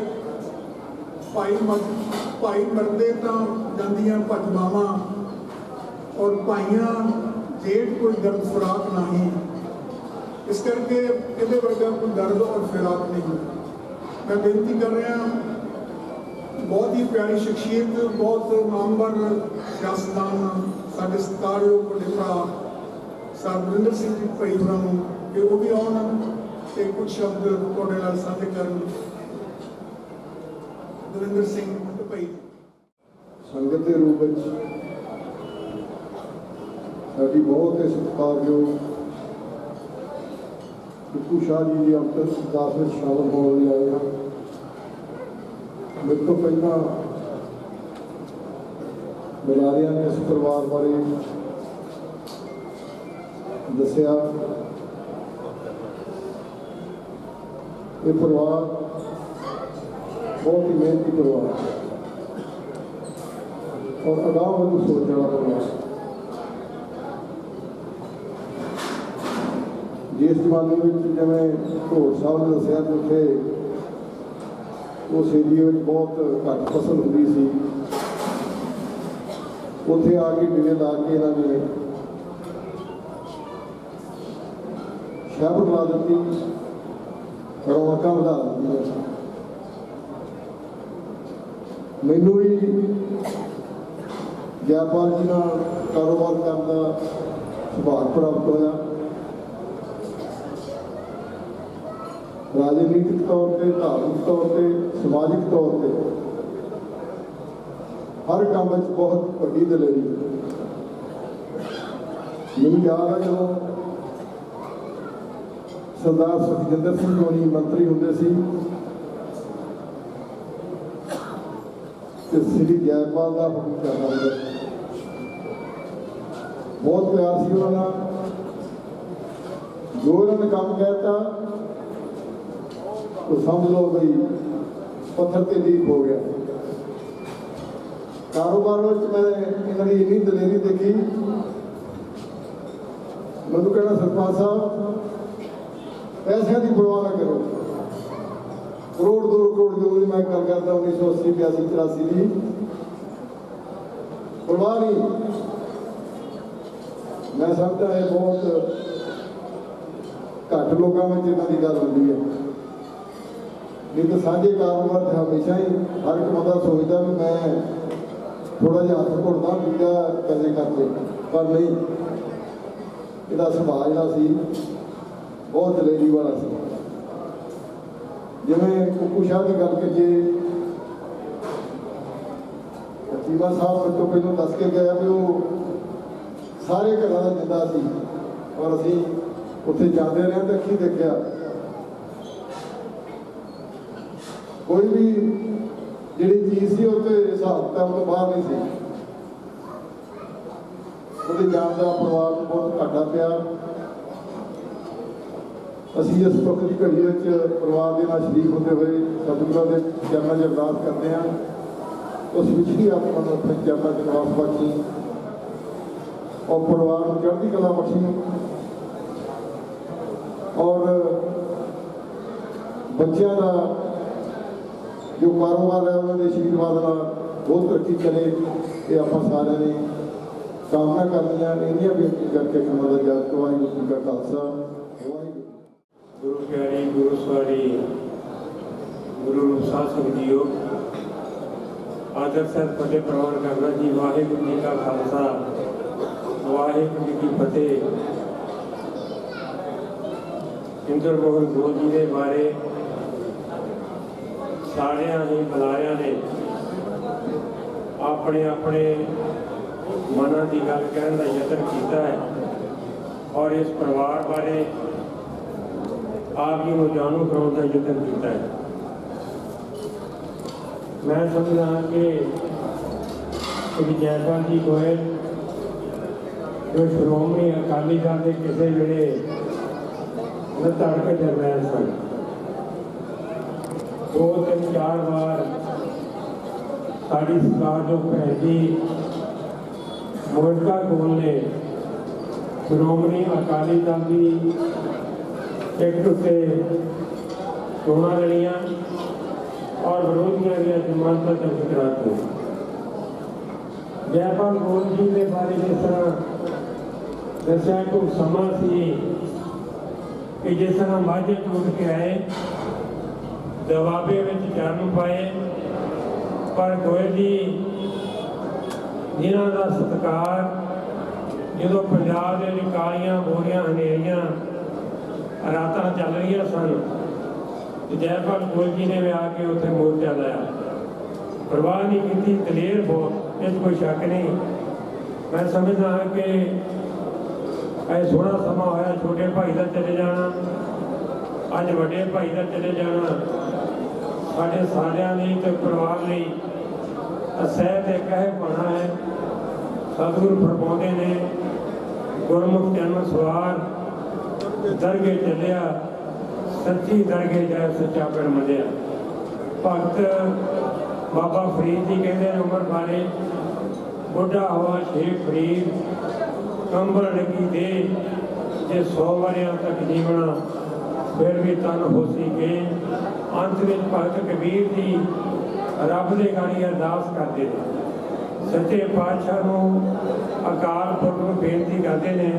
ਭਾਈ ਮਰਦੇ ਤਾਂ ਜਾਂਦੀਆਂ ਭਜਵਾਵਾਂ ਔਰ ਭਾਈਆਂ ਜੇਠ ਕੋਈ ਦਰਦ ਫਰਾਕ ਨਹੀਂ। ਇਸ ਕਰਕੇ ਇਹਦੇ ਵਰਗਾ ਕੋਈ ਦਰਦ ਔਰ ਫਿਰਾਕ ਨਹੀਂ। ਮੈਂ ਬੇਨਤੀ ਕਰ ਰਿਹਾ, ਬਹੁਤ ਹੀ ਪਿਆਰੀ ਸ਼ਖਸੀਅਤ, ਬਹੁਤ ਨਾਮਵਰ ਸਿਆਸਤਦਾਨ ਸਾਡੇ ਸਤਿਕਾਰਯੋਗ ਵੱਡੇ ਭਰਾ ਸਰਬਿੰਦਰ ਸਿੰਘ ਜੀ ਭਾਈ ਹੋਰਾਂ ਨੂੰ ਕਿ ਉਹ ਵੀ ਆਉਣ ਤੇ ਕੁਝ ਸ਼ਬਦ ਤੁਹਾਡੇ ਨਾਲ ਸਾਂਝੇ ਕਰਨ। ਦਵਿੰਦਰ ਸਿੰਘ ਭਾਈ ਸੰਗਤ ਦੇ ਰੂਪ ਵਿੱਚ ਸਾਡੀ ਬਹੁਤ ਹੀ ਸਤਿਕਾਰਯੋਗ ਕੁੱਕੂ ਸ਼ਾਹ ਜੀ ਦੀ ਅੰਤਰ ਦਾਸ ਵਿੱਚ ਸ਼ਾਮਲ ਹੋਣ ਲਈ ਆਏ ਹਨ। ਮੇਰੇ ਤੋਂ ਪਹਿਲਾਂ ਬੁਲਾਰਿਆਂ ਨੇ ਇਸ ਪਰਿਵਾਰ ਬਾਰੇ ਦੱਸਿਆ। ਇਹ ਪਰਿਵਾਰ ਬਹੁਤ ਹੀ ਮਿਹਨਤੀ ਪਰਿਵਾਰ ਔਰ ਅਗਾਂਹ ਵੱਲ ਸੋਚ ਵਾਲਾ ਪਰਿਵਾਰ। ਜਿਸ ਜ਼ਮਾਨੇ ਵਿੱਚ ਜਿਵੇਂ ਢੋਲ ਸਾਹਿਬ ਨੇ ਦੱਸਿਆ ਕਿ ਉੱਥੇ ਉਸ ਏਰੀਏ ਵਿੱਚ ਬਹੁਤ ਘੱਟ ਫਸਲ ਹੁੰਦੀ ਸੀ, ਉੱਥੇ ਆ ਕੇ ਡੇਰੇ ਲਾ ਕੇ ਇਹਨਾਂ ਨੇ ਸ਼ਹਿਰ ਲਾ ਦਿੱਤੀ, ਰੌਣਕਾਂ ਵਧਾ ਦਿੱਤੀਆਂ। ਮੈਨੂੰ ਵੀ ਜੈਪਾਲ ਜੀ ਨਾਲ ਕਾਰੋਬਾਰ ਕਰਨ ਦਾ ਸੁਭਾਗ ਪ੍ਰਾਪਤ ਹੋਇਆ। ਰਾਜਨੀਤਿਕ ਤੌਰ 'ਤੇ, ਧਾਰਮਿਕ ਤੌਰ 'ਤੇ, ਸਮਾਜਿਕ ਤੌਰ 'ਤੇ ਹਰ ਕੰਮ ਵਿੱਚ ਬਹੁਤ ਵੱਡੀ ਦਲੇਰੀ। ਮੈਨੂੰ ਯਾਦ ਹੈ ਜਦੋਂ ਸਰਦਾਰ ਸੁਖਜਿੰਦਰ ਸਿੰਘ ਹੋਣੀ ਮੰਤਰੀ ਹੁੰਦੇ ਸੀ ਤੇ ਸ੍ਰੀ ਜੈਪਾਲ ਦਾ ਹੁਕਮ ਕਰਨਾ ਹੁੰਦਾ ਸੀ। ਬਹੁਤ ਪਿਆਰ ਸੀ ਉਹਨਾਂ ਨਾਲ। ਜੋ ਉਹਨਾਂ ਨੇ ਕੰਮ ਕਹਿਤਾ ਉਹ ਸਮਝ ਲਓ ਬਈ ਪੱਥਰ ਤੇ ਲੀਕ ਹੋ ਗਿਆ। ਕਾਰੋਬਾਰ ਵਿੱਚ ਮੈਂ ਇਹਨਾਂ ਦੀ ਇੰਨੀ ਦਲੇਰੀ ਦੇਖੀ। ਮੈਨੂੰ ਕਹਿਣਾ, ਸਰਪੰਚ ਸਾਹਿਬ ਪੈਸਿਆਂ ਦੀ ਪਰਵਾਹ ਨਾ ਕਰੋ, ਕਰੋੜ 2 ਕਰੋੜ ਜੋ ਵੀ ਮੈਂ ਗੱਲ ਕਰਦਾ 1980 82 83 ਦੀ ਪਰਵਾਹ ਨਹੀਂ। ਮੈਂ ਸਮਝਦਾ ਇਹ ਬਹੁਤ ਘੱਟ ਲੋਕਾਂ ਵਿੱਚ ਇਹਨਾਂ ਦੀ ਗੱਲ ਹੁੰਦੀ ਹੈ। ਨਹੀਂ ਤਾਂ ਸਾਂਝੇ ਕਾਰੋਬਾਰ 'ਚ ਹਮੇਸ਼ਾ ਹੀ ਹਰ ਇੱਕ ਬੰਦਾ ਸੋਚਦਾ ਵੀ ਮੈਂ ਥੋੜਾ ਜਿਹਾ ਹੱਥ ਘੁੱਟਦਾ ਦੂਜਾ ਪੈਸੇ ਕਰਦੇ, ਪਰ ਨਹੀਂ, ਇਹਦਾ ਸੁਭਾਅ ਜਿਹੜਾ ਸੀ ਬਹੁਤ ਦਲੇਰੀ ਵਾਲਾ ਸੀ। ਜਿਵੇਂ ਕੁੱਕੂ ਸ਼ਾਹ ਦੀ ਗੱਲ ਕਰੀਏ, ਚੀਮਾ ਸਾਹਿਬ ਤੋਂ ਪਹਿਲਾਂ ਦੱਸ ਕੇ ਗਿਆ ਵੀ ਉਹ ਸਾਰੇ ਘਰਾਂ ਦਾ ਜਿੰਦਾ ਸੀ, ਔਰ ਅਸੀਂ ਉੱਥੇ ਜਾਂਦੇ ਰਹੇ ਤਾਂ ਅੱਖੀਂ ਦੇਖਿਆ ਕੋਈ ਵੀ ਜਿਹੜੀ ਚੀਜ਼ ਸੀ ਉਹ ਤੇ ਹਿਸਾਬ ਕਿਤਾਬ ਤੋਂ ਬਾਹਰ ਨਹੀਂ ਸੀ। ਉਹਦੇ ਜਾਣ ਦਾ ਪਰਿਵਾਰ ਨੂੰ ਬਹੁਤ ਘਾਟਾ ਪਿਆ। ਅਸੀਂ ਇਸ ਵਕਤ ਦੀ ਘੜੀ ਵਿੱਚ ਪਰਿਵਾਰ ਦੇ ਨਾਲ ਸ਼ਰੀਕ ਹੁੰਦੇ ਹੋਏ ਸਤਿਗੁਰਾਂ ਦੇ ਚਰਨਾਂ 'ਚ ਅਰਦਾਸ ਕਰਦੇ ਹਾਂ, ਉਸ ਵਿੱਚ ਹੀ ਆਪਾਂ ਨੂੰ ਆਪਣੇ ਚਰਨਾਂ 'ਚ ਨਿਵਾਸ ਬਖਸ਼ੀ ਔਰ ਪਰਿਵਾਰ ਨੂੰ ਚੜ੍ਹਦੀ ਕਲਾ ਬਖਸ਼ੀ ਔਰ ਬੱਚਿਆਂ ਦਾ ਜੋ ਕਾਰੋਬਾਰ ਹੈ ਉਹਨਾਂ ਦੇ ਆਸ਼ੀਰਵਾਦ ਨਾਲ ਬਹੁਤ ਤਰੱਕੀ ਕਰੇ। ਇਹ ਆਪਾਂ ਸਾਰਿਆਂ ਨੇ ਕਾਮਨਾ ਕਰਨੀ ਹੈ। ਇੰਨੀਆਂ ਬੇਨਤੀ ਕਰਕੇ ਸਮਾਂ ਦਾ ਜਗ ਵਾਹਿਗੁਰੂ ਜੀ ਕਾ ਖਾਲਸਾ ਵਾਹਿਗੁਰੂ। ਗੁਰੂ ਪਿਆਰੀ, ਗੁਰੂ ਸਵਾਰੀ, ਗੁਰੂ ਰੂਪ ਸਾਧ ਜੀਓ, ਆਦਰ ਸਰ ਫਤਿਹ ਪ੍ਰਵਾਨ ਕਰਨਾ ਜੀ। ਵਾਹਿਗੁਰੂ ਜੀ ਕਾ ਖਾਲਸਾ, ਵਾਹਿਗੁਰੂ ਜੀ ਕੀ ਫਤਿਹ। ਇੰਦਰ ਮੋਹਨ ਗੋਇਲ ਜੀ ਦੇ ਬਾਰੇ ਸਾਰਿਆਂ ਹੀ ਬੁਲਾਰਿਆਂ ਨੇ ਆਪਣੇ ਆਪਣੇ ਮਨਾਂ ਦੀ ਗੱਲ ਕਹਿਣ ਦਾ ਯਤਨ ਕੀਤਾ ਹੈ ਔਰ ਇਸ ਪਰਿਵਾਰ ਬਾਰੇ ਆਪ ਜੀ ਨੂੰ ਜਾਣੂ ਕਰਾਉਣ ਦਾ ਯਤਨ ਕੀਤਾ ਹੈ। मैं समझदा कि श्री जयपाल जी गोयल जो श्रोमणी अकाली दल के किसी वेले धड़ के जरनैल सन। 2-3-4 बार साड़ी सरकार जो भैन जी मोनिका गोयल ने श्रोमणी अकाली दल की टिकट उत्ते चोणां लड़ियां और विरोधियों की जमानत दर्ज कराती। जयपाल गोयल जी के बारे जिस तरह दसिया कुछ समा सी कि जिस तरह माझे टूट के आए दबाबे में जन्म पाए, पर गोयल जी जिन्हों का सत्कार जो पंजाब के कालियां बोरियां हनेरियां रात चल रही सन, जयपाल गोयल जी ने भी आके उत्थे मोर्चा लाया, परवाह नहीं की, दलेर बहुत, इस कोई शक नहीं। मैं समझदा हाँ कि ऐ सोहना समा होया छोटे भाई का चले जाना, अज वड्डे भाई का चले जाना साढ़े सारियां लई ते परिवार लई असह ते कह पाना है। सतगुरु फरमाउंदे ने गुरमुख जन्म सवार दरगे चलिया, सच्ची दरगे जाए सच्चा पिंड मलिया। भगत बाबा फरीद जी कहते हैं उम्र बारे, बुढ़ा हुआ शेख फरीद कंबल लगी दे, जे 100 वरियां तक जीवना फिर भी तन होसी के। अंत में भगत कबीर जी रब दे गाड़ी अरदास करते हैं, सच्चे पातशाह नूं अकाल पुरख नूं बेनती करते हैं,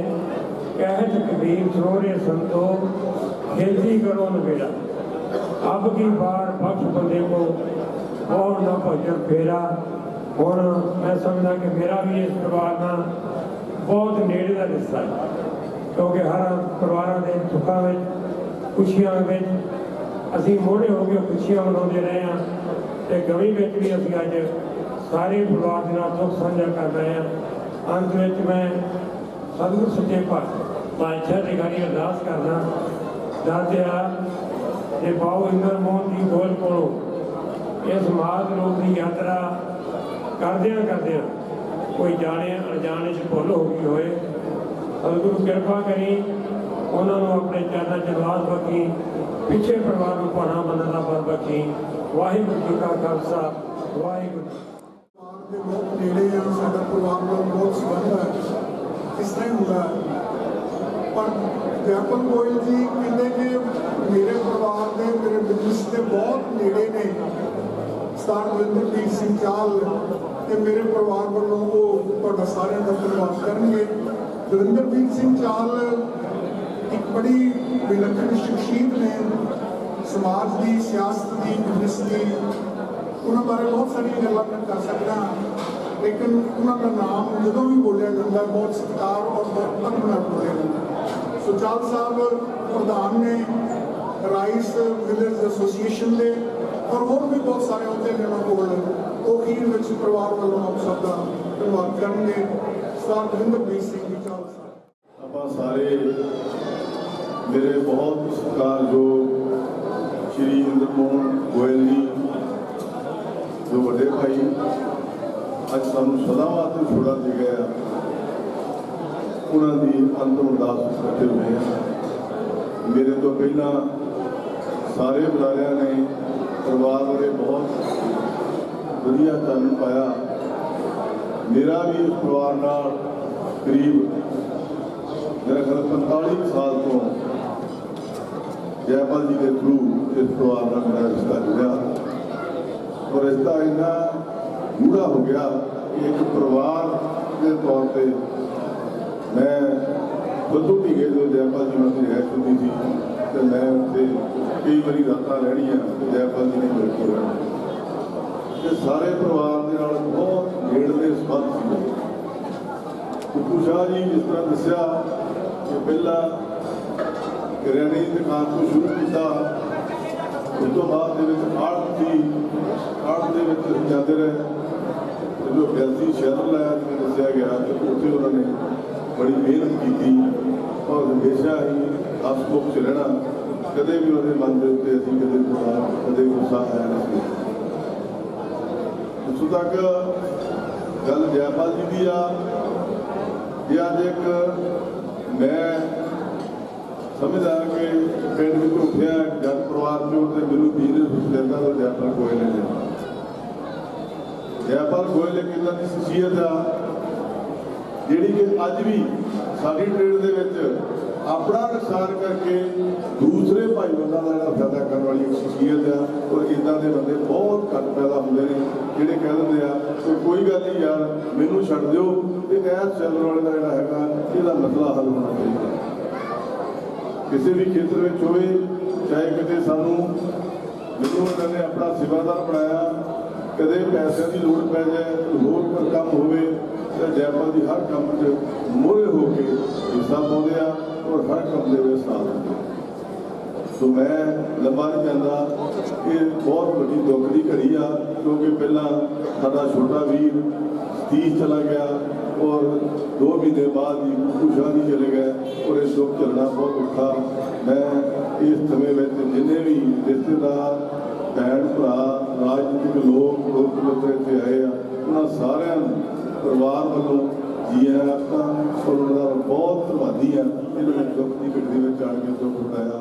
कहत कबीर छोरे संतो खेती करो नबेड़ा, अब की बार बख्श बंदे को और न भजन फेरा। हुण मैं समझदा कि मेरा भी इस परिवार नाल बहुत नेड़े का रिश्ता है, क्योंकि हर परिवारों के सुखों में खुशियों में असी मोढ़े हो गए खुशियां मनाते रहे हैं, तो गमी में भी असी अज सारे परिवार के नाल दुख साझा कर रहे हैं। अंत में मैं सतगुरु सच्चे पातशाह की गाड़ी अरदास करना, दादिया जे बाबू इंदर मोहन जी गोयल को इस मार्ग रोग की यात्रा करदियां करदियां कोई जाने अनजाने च भुल हो गई होए, सतगुरु कृपा करी उन्होंने अपने चरणों च निवास बख्शी, पिछे परिवार को भाणा मनण दा बल बख्शी। वाहिगुरू जी का खालसा वाहिगुरू। बहुत नेड़े हैं, साडा परिवार नाल बहुत संबंध है, इस तरह होता है। पर जयपाल गोयल जी कहते कि मेरे परिवार के मेरे बिजनेस के बहुत नेड़े ने। सरदार दविंदरजीत सिंह चाहल ते मेरे परिवार वालों वो तुहाडा सारिਆਂ ਦਾ धन्यवाद करेंगे। दविंदरजीत सिंह चाहल एक बड़ी विलक्षण शख्सियत ने, समाज की सियासत की बिजनेस की, उन्होंने बारे बहुत सारी गल्लां मैं कर सकता, लेकिन उन्होंने नाम जो भी बोलिया जाता है बहुत सत्कार और बहुत मान नाल बोलिया जाता है। सुचाल साहब प्रधान ने राइस विलेज एसोसीएशन के और होर भी बहुत सारे अहुदे ने उन्होंने कोल अखीर में परिवार वालों आप सबका धन्यवाद करेंगे। सरदार दविंदरजीत सिंह जी चाहल साहब ਆਪਾਂ ਸਾਰੇ मेरे बहुत सत्कारयोग श्री इंद्र मोहन गोयल जी जो बड़े भाई अज सानू सदा वास्ते छोड़ा दे गया, उन्होंने अंतिम अरदास इकट्ठे हुए हैं। मेरे तो पहला सारे बुलारिया ने परिवार वाले बहुत वधिया चानन पाया। मेरा भी इस परिवार नाल करीब मेरा ख्याल 45 साल तो जयपाल जी के थ्रू इस परिवार का मेरा रिश्ता जुड़ा, और रिश्ता इन्ना गूढ़ा हो गया कि एक परिवार के तौर पर मैं बदू ढीगे जो जयपाल जी में रिहायश होती थी, तो मैं उत्थे कई बारी रात रहनियां जयपाल जी ने मेरे को रहना, सारे परिवार के नाल बहुत नेड़ले संबंध सी। कुकू शाह जी जिस तरह दसिया कि पहला करियाने की दुकान को शुरू किया, उस तो बाद आड़त थी, आड़त जाते रहे, जो गैसी शहर लाया जिन्हें दसिया गया कि उत्थे उन्होंने बड़ी मेहनत की और हमेशा ही हसमुख च रहना, कदे भी उन्होंने मन के उत्ते असीं कदे गुस्सा आया नहीं। ਜਿੱਥੋਂ ਤੱਕ ਗੱਲ ਜੈਪਾਲ ਜੀ ਦੀ ਆ, ਇਹ ਅੱਜ ਇੱਕ ਮੈਂ ਸਮਝਦਾ ਕਿ ਪਿੰਡ ਵਿੱਚ ਉੱਠਿਆ ਜੱਟ ਪਰਿਵਾਰ ਚੋਂ ਤੇ ਮੈਨੂੰ ਬਿਜ਼ਨਸ ਲੈਂਦਾ ਤਾਂ ਜੈਪਾਲ ਗੋਇਲ ਨੇ। ਜੈਪਾਲ ਗੋਇਲ ਇੱਕ ਇੱਦਾਂ ਦੀ ਸ਼ਖਸੀਅਤ ਆ ਜਿਹੜੀ ਕਿ ਅੱਜ ਵੀ ਸਾਡੀ ਟ੍ਰੇਡ ਦੇ ਵਿੱਚ ਆਪਣਾ ਨੁਕਸਾਨ ਕਰਕੇ ਦੂਸਰੇ ਭਾਈਵਾਨਾਂ ਦਾ ਜਿਹੜਾ ਫਾਇਦਾ ਕਰਨ ਵਾਲੀ ਇੱਕ ਸ਼ਖਸੀਅਤ ਆ। ਔਰ ਇੱਦਾਂ ਦੇ ਬੰਦੇ ਬਹੁਤ ਘੱਟ ਪੈਦਾ ਹੁੰਦੇ ਨੇ ਜਿਹੜੇ ਕਹਿ ਦਿੰਦੇ ਆ ਕਿ ਕੋਈ ਗੱਲ ਨਹੀਂ ਯਾਰ ਮੈਨੂੰ ਛੱਡ ਦਿਓ, ਇਹ ਗੈਸ ਚੱਲਣ ਵਾਲੇ ਦਾ ਜਿਹੜਾ ਹੈਗਾ ਇਹਦਾ ਮਸਲਾ ਹੱਲ ਹੋਣਾ ਚਾਹੀਦਾ। ਕਿਸੇ ਵੀ ਖੇਤਰ ਵਿੱਚ ਹੋਵੇ, ਚਾਹੇ ਕਿਤੇ ਸਾਨੂੰ ਮੈਨੂੰ ਉਹਨਾਂ ਨੇ ਆਪਣਾ ਸੇਵਾਦਾਰ ਬਣਾਇਆ, ਕਦੇ ਪੈਸਿਆਂ ਦੀ ਲੋੜ ਪੈ ਜਾਏ, ਹੋਰ ਕੋਈ ਕੰਮ ਹੋਵੇ ਤਾਂ ਜੈਪਾਲ ਦੀ ਹਰ ਕੰਮ 'ਚ ਮੋਹਰੇ ਹੋ ਕੇ ਹਿੱਸਾ ਪਾਉਂਦੇ ਆ ਔਰ ਹਰ ਕੰਮ ਦੇ ਵਿੱਚ ਸਾਥ ਦਿੰਦੇ। ਸੋ ਮੈਂ ਲੰਬਾ ਨਹੀਂ ਜਾਂਦਾ, ਇਹ ਬਹੁਤ ਵੱਡੀ ਦੁੱਖ ਦੀ ਘੜੀ ਆ, ਕਿਉਂਕਿ ਪਹਿਲਾਂ ਸਾਡਾ ਛੋਟਾ ਵੀਰ ਸਤੀਸ਼ ਚਲਾ ਗਿਆ ਔਰ 2 ਮਹੀਨੇ ਬਾਅਦ ਹੀ ਕੁਸ਼ਾਦੀ ਚਲੇ ਗਏ ਔਰ ਇਹ ਦੁੱਖ ਝੱਲਣਾ ਬਹੁਤ ਔਖਾ। ਮੈਂ ਇਸ ਸਮੇਂ ਵਿੱਚ ਜਿੰਨੇ ਵੀ ਰਿਸ਼ਤੇਦਾਰ, ਭੈਣ ਭਰਾ, ਰਾਜਨੀਤਿਕ ਲੋਕ ਮਿੱਤਰ ਇੱਥੇ ਆਏ ਆ, ਉਹਨਾਂ ਸਾਰਿਆਂ ਨੂੰ ਪਰਿਵਾਰ ਵੱਲੋਂ ਜੀ ਆਇਆਂ ਆਖਦਾ ਔਰ ਉਹਨਾਂ ਦਾ ਬਹੁਤ ਧੰਨਵਾਦੀ ਆ, ਇਹਨਾਂ ਨੇ ਦੁੱਖ ਦੀ ਘੜੀ ਦੇ ਵਿੱਚ ਆਣ ਕੇ ਦੁੱਖ ਉਠਾਇਆ।